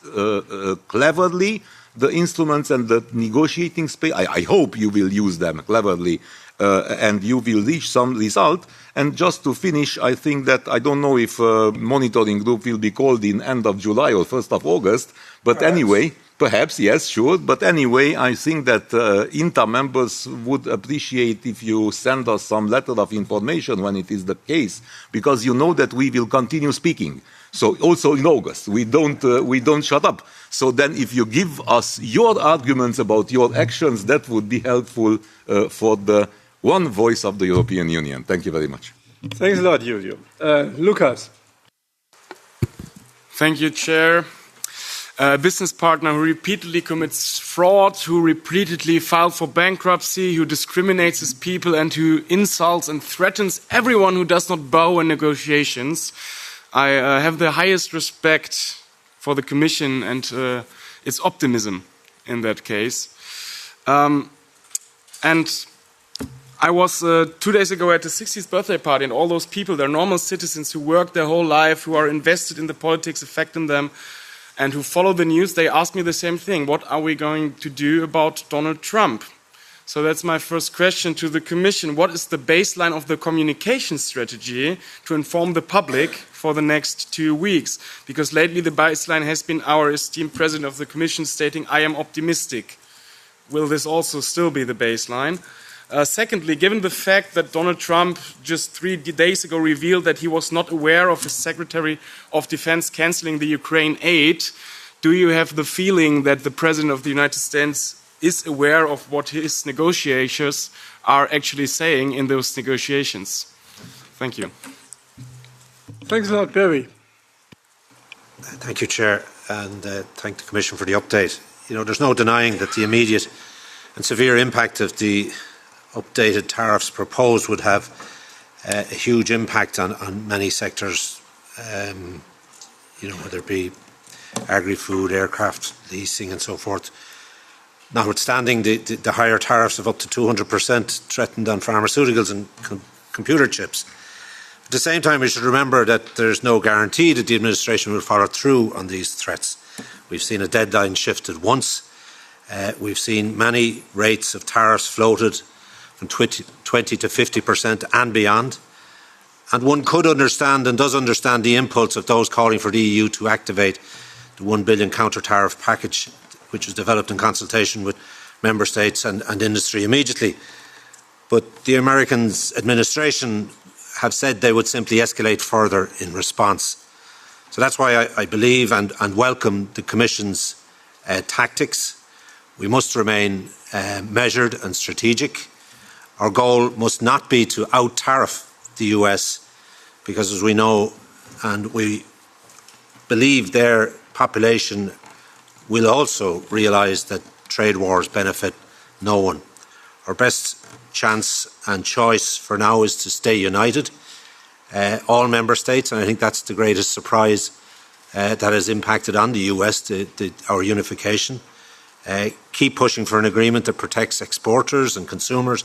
cleverly the instruments and the negotiating space. I hope you will use them cleverly. And you will reach some result. And just to finish, I think that I don't know if monitoring group will be called in end of July or 1st of August, but anyway, perhaps, yes, sure. But anyway, I think that INTA members would appreciate if you send us some letter of information when it is the case, because you know that we will continue speaking. So also in August, we don't shut up. So then if you give us your arguments about your actions, that would be helpful for the one voice of the European Union. Thank you very much. Thanks a lot, Julio. Lucas. Thank you, Chair. A business partner who repeatedly commits fraud, who repeatedly files for bankruptcy, who discriminates his people, and who insults and threatens everyone who does not bow in negotiations. I have the highest respect for the Commission and its optimism in that case. And I was 2 days ago at the 60th birthday party, and all those people, they're normal citizens who work their whole life, who are invested in the politics affecting them, and who follow the news. They ask me the same thing. What are we going to do about Donald Trump? So that's my first question to the Commission. What is the baseline of the communication strategy to inform the public for the next 2 weeks? Because lately the baseline has been our esteemed President of the Commission stating, I am optimistic. will this also still be the baseline? Secondly, given the fact that Donald Trump just 3 days ago revealed that he was not aware of his Secretary of Defense canceling the Ukraine aid, do you have the feeling that the President of the United States is aware of what his negotiators are actually saying in those negotiations? Thank you. Thanks a lot, Barry. Thank you, Chair, and thank the Commission for the update. You know, there's no denying that the immediate and severe impact of the updated tariffs proposed would have a huge impact on many sectors, you know, whether it be agri-food, aircraft, leasing and so forth. Notwithstanding the higher tariffs of up to 200% threatened on pharmaceuticals and computer chips. At the same time, we should remember that there is no guarantee that the administration will follow through on these threats. We've seen a deadline shifted once. We've seen many rates of tariffs floated from 20 to 50% and beyond. And one could understand and does understand the impulse of those calling for the EU to activate the €1 billion counter-tariff package, which was developed in consultation with member states and industry immediately. But the American administration have said they would simply escalate further in response. So that's why I believe and welcome the Commission's tactics. We must remain measured and strategic. Our goal must not be to out-tariff the US, because as we know and we believe their population will also realise that trade wars benefit no one. Our best chance and choice for now is to stay united, all member states, and I think that's the greatest surprise that has impacted on the US, our unification. Keep pushing for an agreement that protects exporters and consumers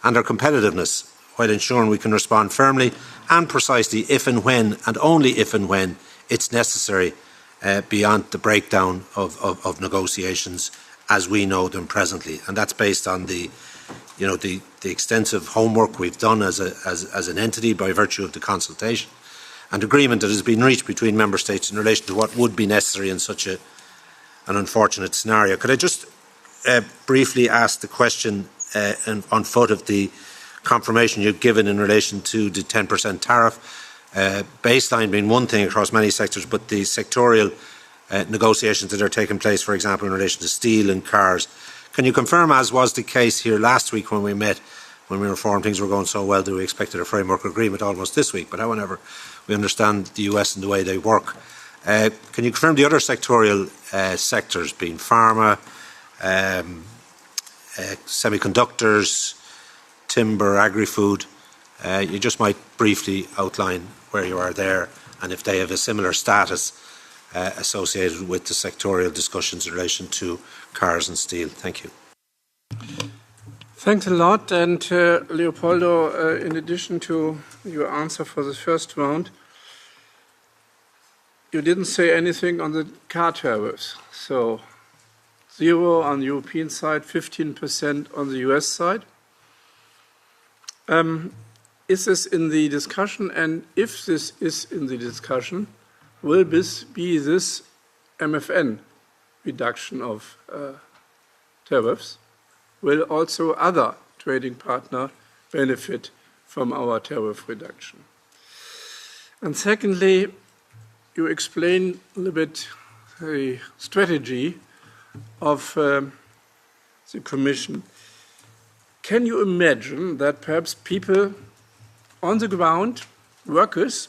and our competitiveness, while ensuring we can respond firmly and precisely if and when, and only if and when, it's necessary beyond the breakdown of negotiations as we know them presently. And that's based on the extensive homework we've done as an entity by virtue of the consultation and agreement that has been reached between member states in relation to what would be necessary in such an unfortunate scenario. Could I just briefly ask the question on foot of the confirmation you've given in relation to the 10% tariff, baseline being one thing across many sectors, but the sectorial negotiations that are taking place, for example, in relation to steel and cars. Can you confirm, as was the case here last week when we met, when we were informed things were going so well that we expected a framework agreement almost this week, but however, we understand the US and the way they work. Can you confirm the other sectorial sectors, being pharma, semiconductors, timber, agri-food? You just might briefly outline where you are there and if they have a similar status associated with the sectorial discussions in relation to cars and steel. Thank you. Thanks a lot. And Leopoldo, in addition to your answer for the first round, you didn't say anything on the car tariffs. So 0 on the European side, 15% on the US side. Is this in the discussion? And if this is in the discussion, will this be this MFN reduction of tariffs? Will also other trading partners benefit from our tariff reduction? And secondly, you explain a little bit the strategy of the Commission. Can you imagine that perhaps people on the ground, workers,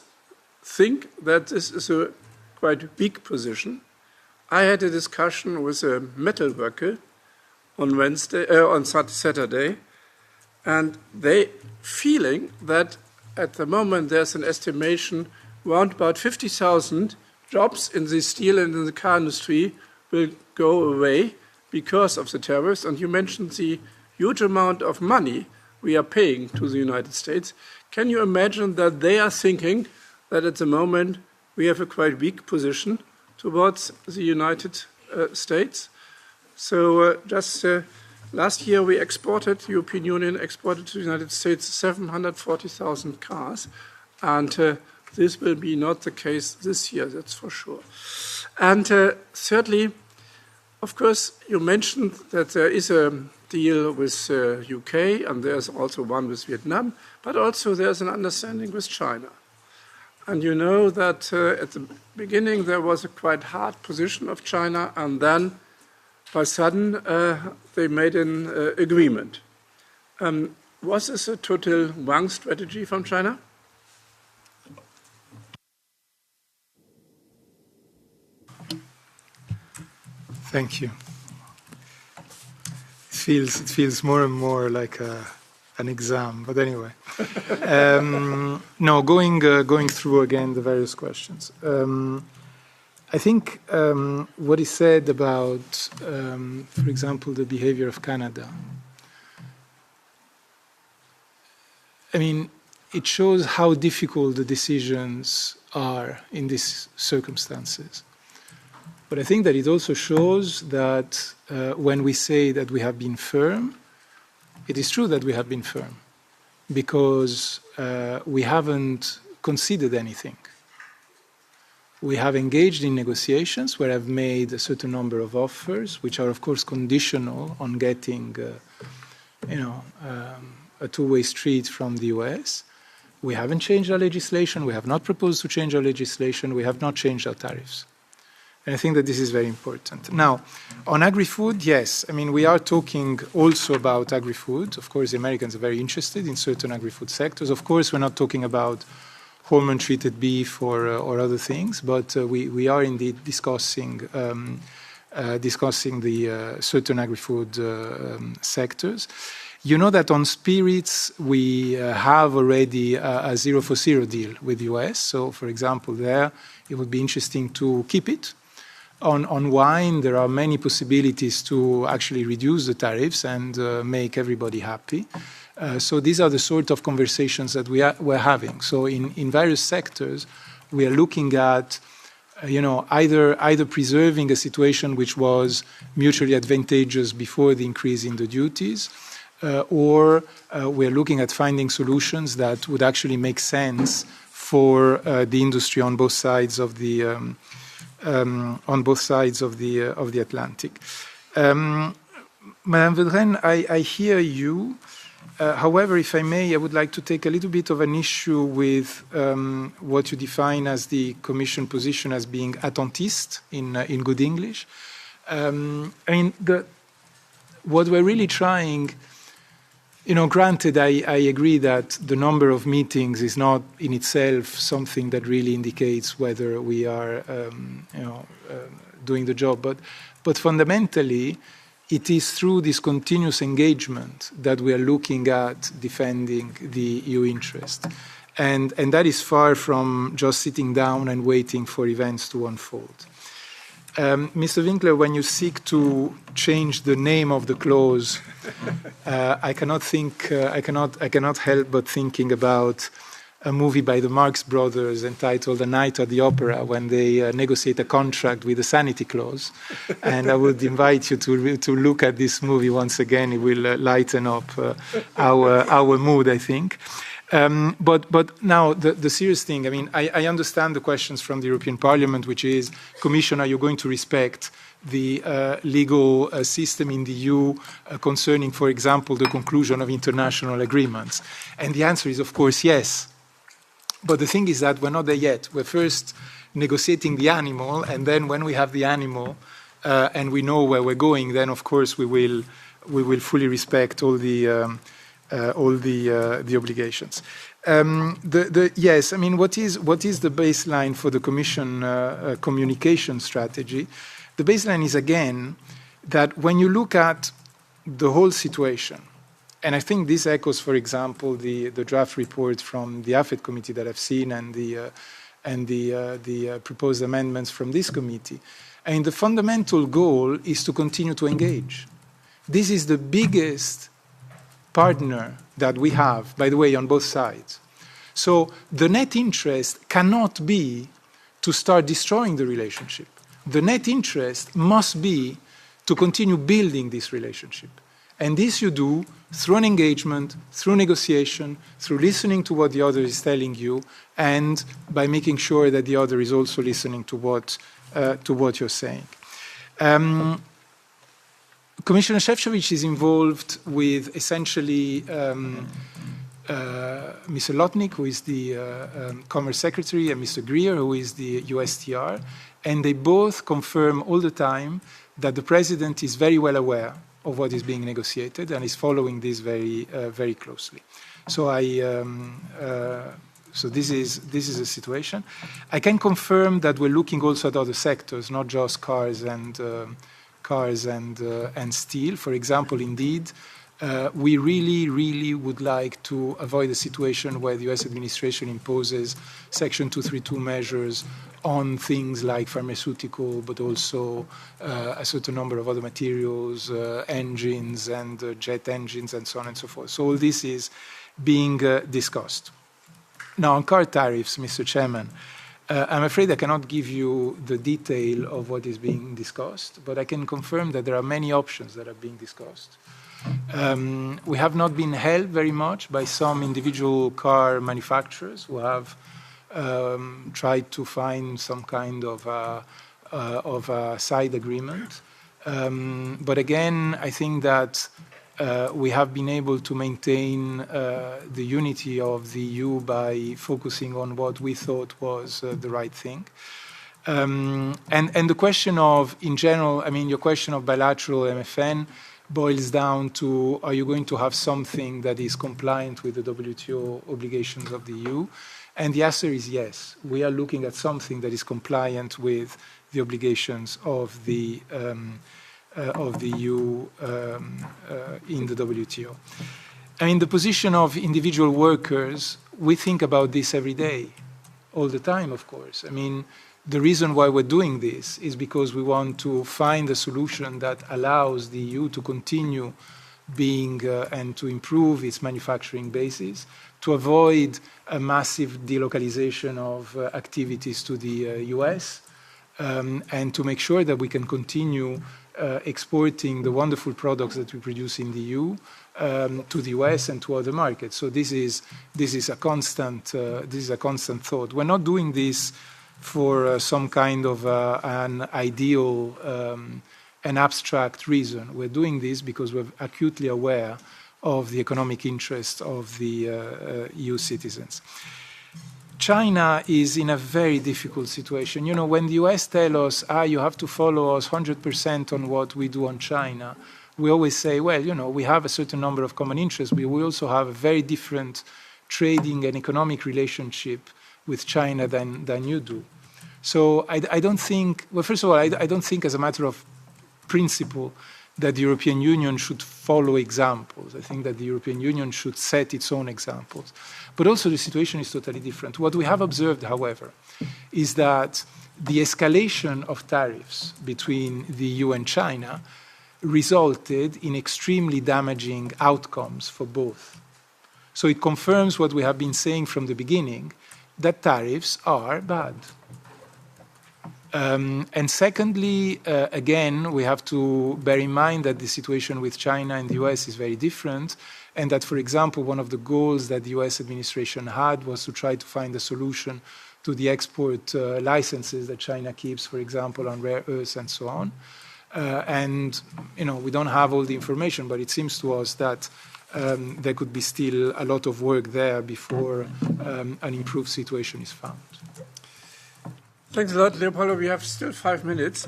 think that this is a quite big position? I had a discussion with a metal worker on Saturday, and they feeling that at the moment there's an estimation around about 50,000 jobs in the steel and in the car industry will go away because of the tariffs. And you mentioned the huge amount of money we are paying to the United States. Can you imagine that they are thinking that at the moment we have a quite weak position towards the United States? So last year we exported, the European Union exported to the United States 740,000 cars, and this will be not the case this year, that's for sure. And thirdly, Of course, you mentioned that there is a deal with UK, and there's also one with Vietnam, but also there's an understanding with China. And you know that at the beginning there was a quite hard position of China, and then by sudden they made an agreement. Was this a total wrong strategy from China? Thank you. It feels more and more like an exam, but anyway. No, going through again the various questions. I think what is said about, for example, the behavior of Canada. I mean, it shows how difficult the decisions are in these circumstances. But I think that it also shows that when we say that we have been firm, it is true that we have been firm, because we haven't conceded anything. We have engaged in negotiations where I've made a certain number of offers, which are of course conditional on getting, a two-way street from the US. We haven't changed our legislation. We have not proposed to change our legislation. We have not changed our tariffs. And I think that this is very important. Now, on agri-food, yes. I mean, we are talking also about agri-food. Of course, the Americans are very interested in certain agri-food sectors. Of course, we're not talking about hormone-treated beef or other things, but we are indeed discussing the certain agri-food sectors. You know that on spirits, we have already a 0 for 0 deal with the US. So, for example, there, it would be interesting to keep it. On wine, there are many possibilities to actually reduce the tariffs and make everybody happy. So these are the sort of conversations that we're having. So in various sectors, we are looking at, either preserving a situation which was mutually advantageous before the increase in the duties, or we're looking at finding solutions that would actually make sense for the industry on both sides of the Atlantic. Madame Vedren, I hear you. However, if I may, I would like to take a little bit of an issue with what you define as the Commission position as being attentiste in good English. What we're really trying, granted, I agree that the number of meetings is not in itself something that really indicates whether we are, doing the job. But fundamentally, it is through this continuous engagement that we are looking at defending the EU interest. And that is far from just sitting down and waiting for events to unfold. Mr. Winkler, when you seek to change the name of the clause, I cannot help but thinking about a movie by the Marx Brothers entitled A Night at the Opera, when they negotiate a contract with a sanity clause. And I would invite you to look at this movie once again. It will lighten up our mood, I think. But now the serious thing, I understand the questions from the European Parliament, which is, Commission, are you going to respect the legal system in the EU concerning, for example, the conclusion of international agreements? And the answer is, of course, yes. But the thing is that we're not there yet. We're first negotiating the animal, and then when we have the animal and we know where we're going, then, of course, we will fully respect all the obligations. Yes, what is the baseline for the Commission communication strategy? The baseline is, again, that when you look at the whole situation, and I think this echoes, for example, the draft report from the AFET committee that I've seen and the proposed amendments from this committee, and the fundamental goal is to continue to engage. This is the biggest partner that we have, by the way, on both sides. So the net interest cannot be to start destroying the relationship. The net interest must be to continue building this relationship. And this you do through an engagement, through negotiation, through listening to what the other is telling you, and by making sure that the other is also listening to what you're saying. Commissioner Šefčovič is involved with essentially Mr. Lotnik, who is the Commerce Secretary, and Mr. Greer, who is the USTR, and they both confirm all the time that the President is very well aware of what is being negotiated and is following this very closely. So so this is a situation. I can confirm that we're looking also at other sectors, not just cars and steel. For example, indeed, we really would like to avoid a situation where the US administration imposes Section 232 measures on things like pharmaceutical, but also a certain number of other materials, engines and jet engines and so on and so forth. So all this is being discussed. Now, on car tariffs, Mr. Chairman, I'm afraid I cannot give you the detail of what is being discussed, but I can confirm that there are many options that are being discussed. We have not been helped very much by some individual car manufacturers who have tried to find some kind of a side agreement. But again, I think that we have been able to maintain the unity of the EU by focusing on what we thought was the right thing. And the question of, in general, I mean, your question of bilateral MFN boils down to, are you going to have something that is compliant with the WTO obligations of the EU? And the answer is yes. We are looking at something that is compliant with the obligations of the EU in the WTO. I mean, the position of individual workers, we think about this every day, all the time, of course. I mean, the reason why we're doing this is because we want to find a solution that allows the EU to continue being and to improve its manufacturing basis, to avoid a massive delocalization of activities to the US, and to make sure that we can continue exporting the wonderful products that we produce in the EU to the US and to other markets. So this is a constant thought. We're not doing this for some kind of an ideal, an abstract reason. We're doing this because we're acutely aware of the economic interests of the EU citizens. China is in a very difficult situation. You know, when the US tell us, you have to follow us 100% on what we do on China, we always say, well, you know, we have a certain number of common interests, but we also have a very different trading and economic relationship with China than you do. So I don't think, well, first of all, I don't think as a matter of principle that the European Union should follow examples. I think that the European Union should set its own examples. But also the situation is totally different. What we have observed, however, is that the escalation of tariffs between the EU and China resulted in extremely damaging outcomes for both. So it confirms what we have been saying from the beginning, that tariffs are bad. And secondly, again, we have to bear in mind that the situation with China and the US is very different, and that, for example, one of the goals that the US administration had was to try to find a solution to the export licenses that China keeps, for example, on rare earths and so on. And, you know, we don't have all the information, but it seems to us that there could be still a lot of work there before an improved situation is found. Thanks a lot, Leopoldo. We have still 5 minutes.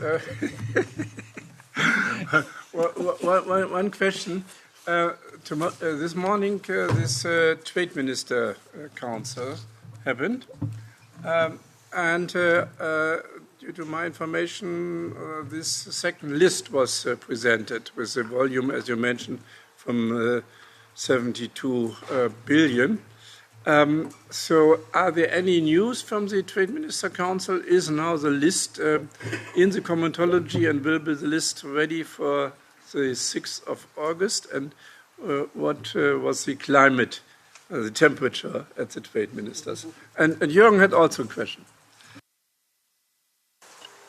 One question. This morning, this Trade Minister Council happened. And due to my information, this second list was presented with the volume, as you mentioned, from 72 billion. So are there any news from the Trade Minister Council? Is now the list in the comitology, and will be the list ready for the 6th of August? And what was the climate, the temperature at the Trade Ministers? And Jürgen had also a question.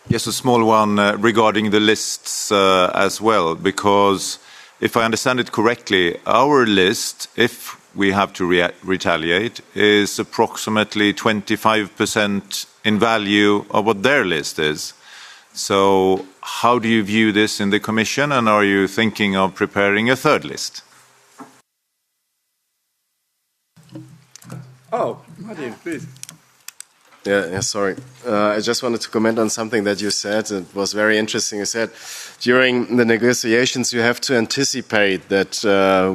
Yes, a small one regarding the lists as well, because if I understand it correctly, our list, if we have to retaliate, is approximately 25% in value of what their list is. So how do you view this in the Commission, and are you thinking of preparing a third list? Oh, Martin, please. Yeah, sorry. I just wanted to comment on something that you said. It was very interesting. You said during the negotiations you have to anticipate that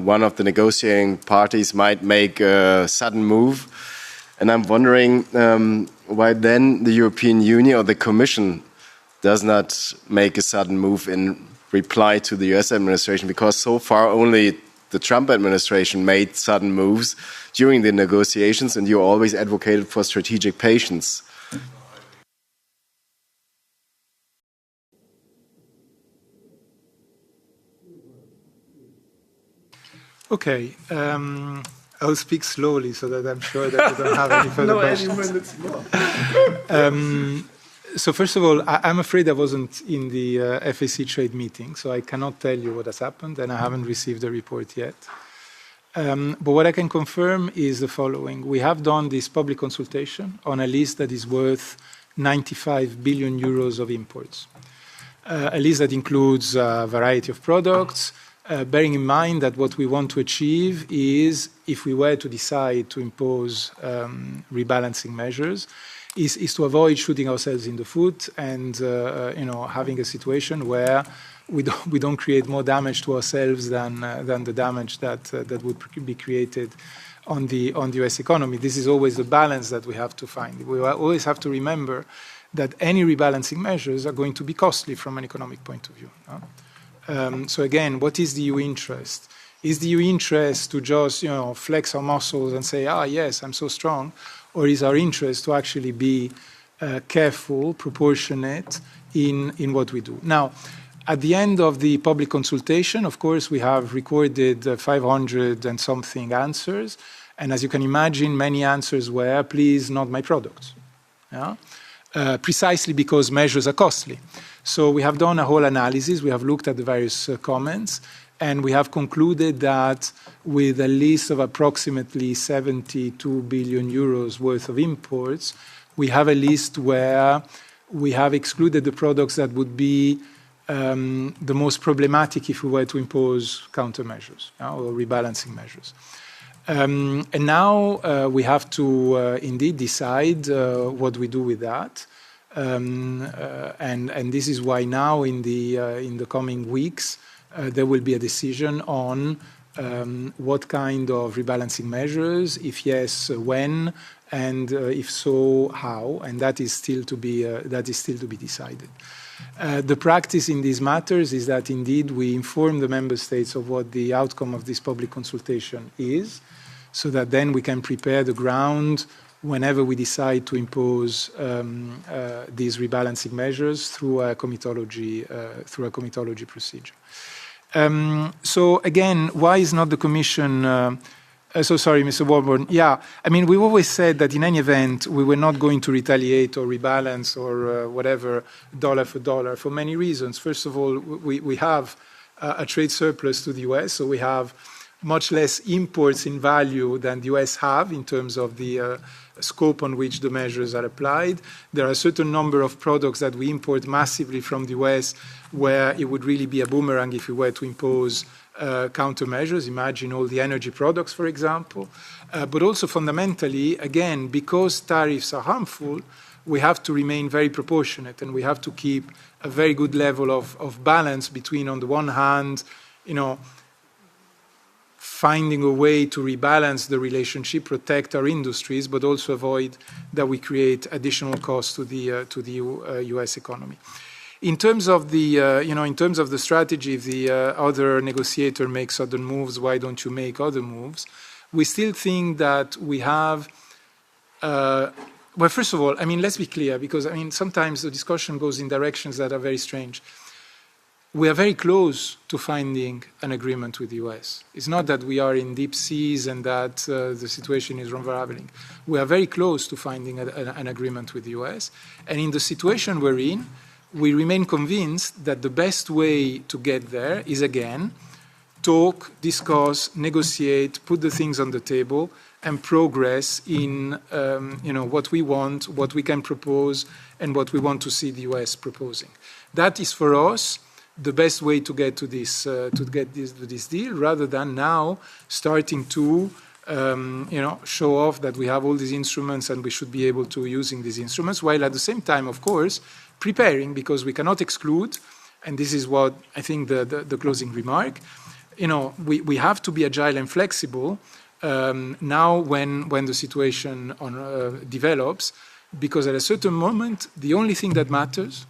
one of the negotiating parties might make a sudden move. And I'm wondering why then the European Union or the Commission does not make a sudden move in reply to the US administration, because so far only the Trump administration made sudden moves during the negotiations, and you always advocated for strategic patience. Okay, I'll speak slowly so that I'm sure that you don't have any further questions. So first of all, I'm afraid I wasn't in the FAC trade meeting, so I cannot tell you what has happened, and I haven't received the report yet. But what I can confirm is the following. We have done this public consultation on a list that is worth 95 billion euros of imports. A list that includes a variety of products, bearing in mind that what we want to achieve is, if we were to decide to impose rebalancing measures, is to avoid shooting ourselves in the foot and having a situation where we don't create more damage to ourselves than the damage that would be created on the US economy. This is always the balance that we have to find. We always have to remember that any rebalancing measures are going to be costly from an economic point of view. So again, what is the EU interest? Is the EU interest to just flex our muscles and say, yes, I'm so strong? Or is our interest to actually be careful, proportionate in what we do? Now, at the end of the public consultation, of course, we have recorded 500 and something answers. And as you can imagine, many answers were, please, not my products. Precisely because measures are costly. So we have done a whole analysis. We have looked at the various comments. And we have concluded that with a list of approximately 72 billion euros worth of imports, we have a list where we have excluded the products that would be the most problematic if we were to impose countermeasures or rebalancing measures. And now we have to indeed decide what we do with that. And this is why now in the coming weeks, there will be a decision on what kind of rebalancing measures, if yes, when, and if so, how, and that is still to be decided. The practice in these matters is that indeed we inform the member states of what the outcome of this public consultation is, so that then we can prepare the ground whenever we decide to impose these rebalancing measures through a comitology procedure. So again, why is not the Commission? Sorry, Mr. Warburton. Yeah, I mean, we've always said that in any event we were not going to retaliate or rebalance or whatever dollar for dollar for many reasons. First of all, we have a trade surplus to the US, so we have much less imports in value than the US have in terms of the scope on which the measures are applied. There are a certain number of products that we import massively from the US where it would really be a boomerang if we were to impose countermeasures. Imagine all the energy products, for example. But also fundamentally, again, because tariffs are harmful, we have to remain very proportionate and we have to keep a very good level of balance between, on the one hand, finding a way to rebalance the relationship, protect our industries, but also avoid that we create additional costs to the U.S. economy. In terms of the strategy, if the other negotiator makes other moves, why don't you make other moves? We still think that we have. Well, first of all, I mean, let's be clear, because sometimes the discussion goes in directions that are very strange. We are very close to finding an agreement with the US. It's not that we are in deep seas and that the situation is unraveling. We are very close to finding an agreement with the US. And in the situation we're in, we remain convinced that the best way to get there is, again, talk, discuss, negotiate, put the things on the table, and progress in what we want, what we can propose, and what we want to see the US proposing. That is for us the best way to get to this deal, rather than now starting to show off that we have all these instruments and we should be able to using these instruments, while at the same time, of course, preparing, because we cannot exclude, and this is what I think the closing remark, we have to be agile and flexible now when the situation develops, because at a certain moment, the only thing that matters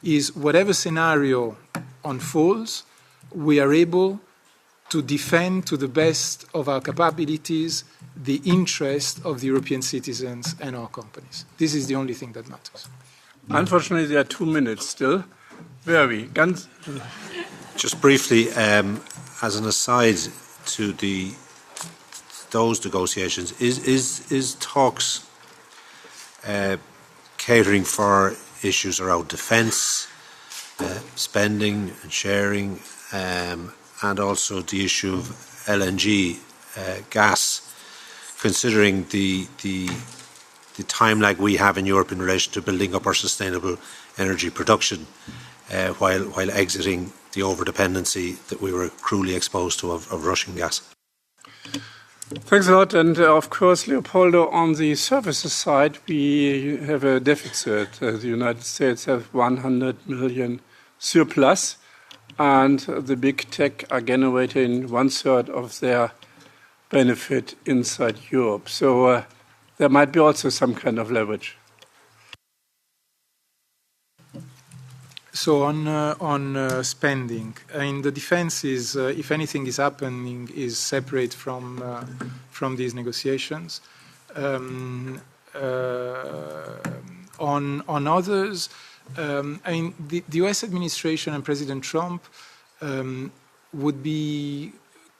is whatever scenario unfolds, we are able to defend to the best of our capabilities the interest of the European citizens and our companies. This is the only thing that matters. Unfortunately, there are 2 minutes still. Just briefly, as an aside to those negotiations, is talks catering for issues around defence, spending and sharing, and also the issue of LNG gas, considering the time lag we have in Europe in relation to building up our sustainable energy production, while exiting the over-dependency that we were cruelly exposed to of Russian gas. Thanks a lot. And of course, Leopoldo, on the services side, we have a deficit. The United States has 100 million surplus, and the big tech are generating 1/3 of their benefit inside Europe. So there might be also some kind of leverage. So on spending, the defense is, if anything is happening, is separate from these negotiations. On others, the U.S. administration and President Trump would be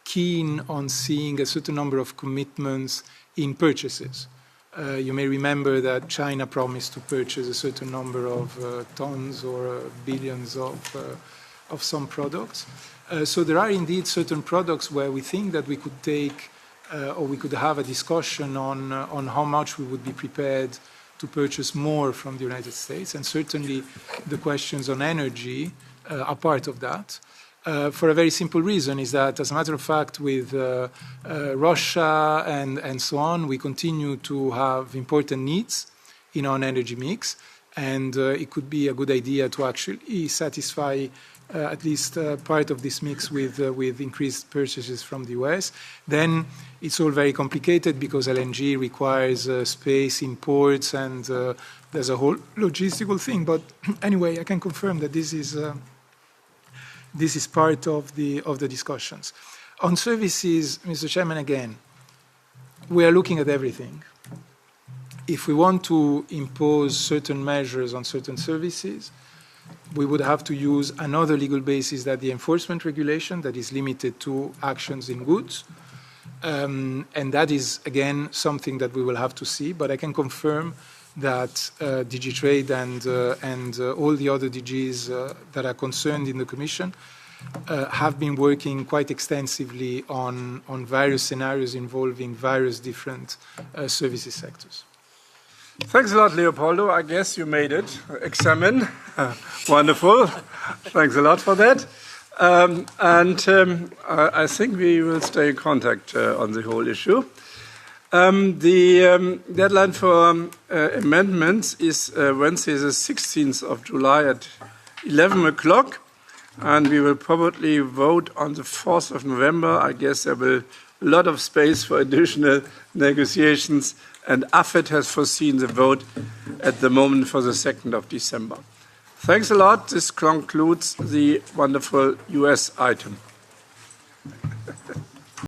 keen on seeing a certain number of commitments in purchases. You may remember that China promised to purchase a certain number of tons or billions of some products. So there are indeed certain products where we think that we could take or we could have a discussion on how much we would be prepared to purchase more from the United States. And certainly the questions on energy are part of that. For a very simple reason, is that, as a matter of fact, with Russia and so on, we continue to have important needs in our energy mix, and it could be a good idea to actually satisfy at least part of this mix with increased purchases from the US. Then it's all very complicated because LNG requires space in ports, and there's a whole logistical thing. But anyway, I can confirm that this is part of the discussions. On services, Mr. Chairman, again, we are looking at everything. If we want to impose certain measures on certain services, we would have to use another legal basis than the enforcement regulation that is limited to actions in goods. And that is, again, something that we will have to see. But I can confirm that DigiTrade and all the other DGs that are concerned in the Commission have been working quite extensively on various scenarios involving various different services sectors. Thanks a lot, Leopoldo. I guess you made it. Examine. Wonderful. Thanks a lot for that. I think we will stay in contact on the whole issue. The deadline for amendments is Wednesday, the 16th of July at 11 o'clock, and we will probably vote on the 4th of November. I guess there will be a lot of space for additional negotiations, and AFET has foreseen the vote at the moment for the 2nd of December. Thanks a lot. This concludes the wonderful US item.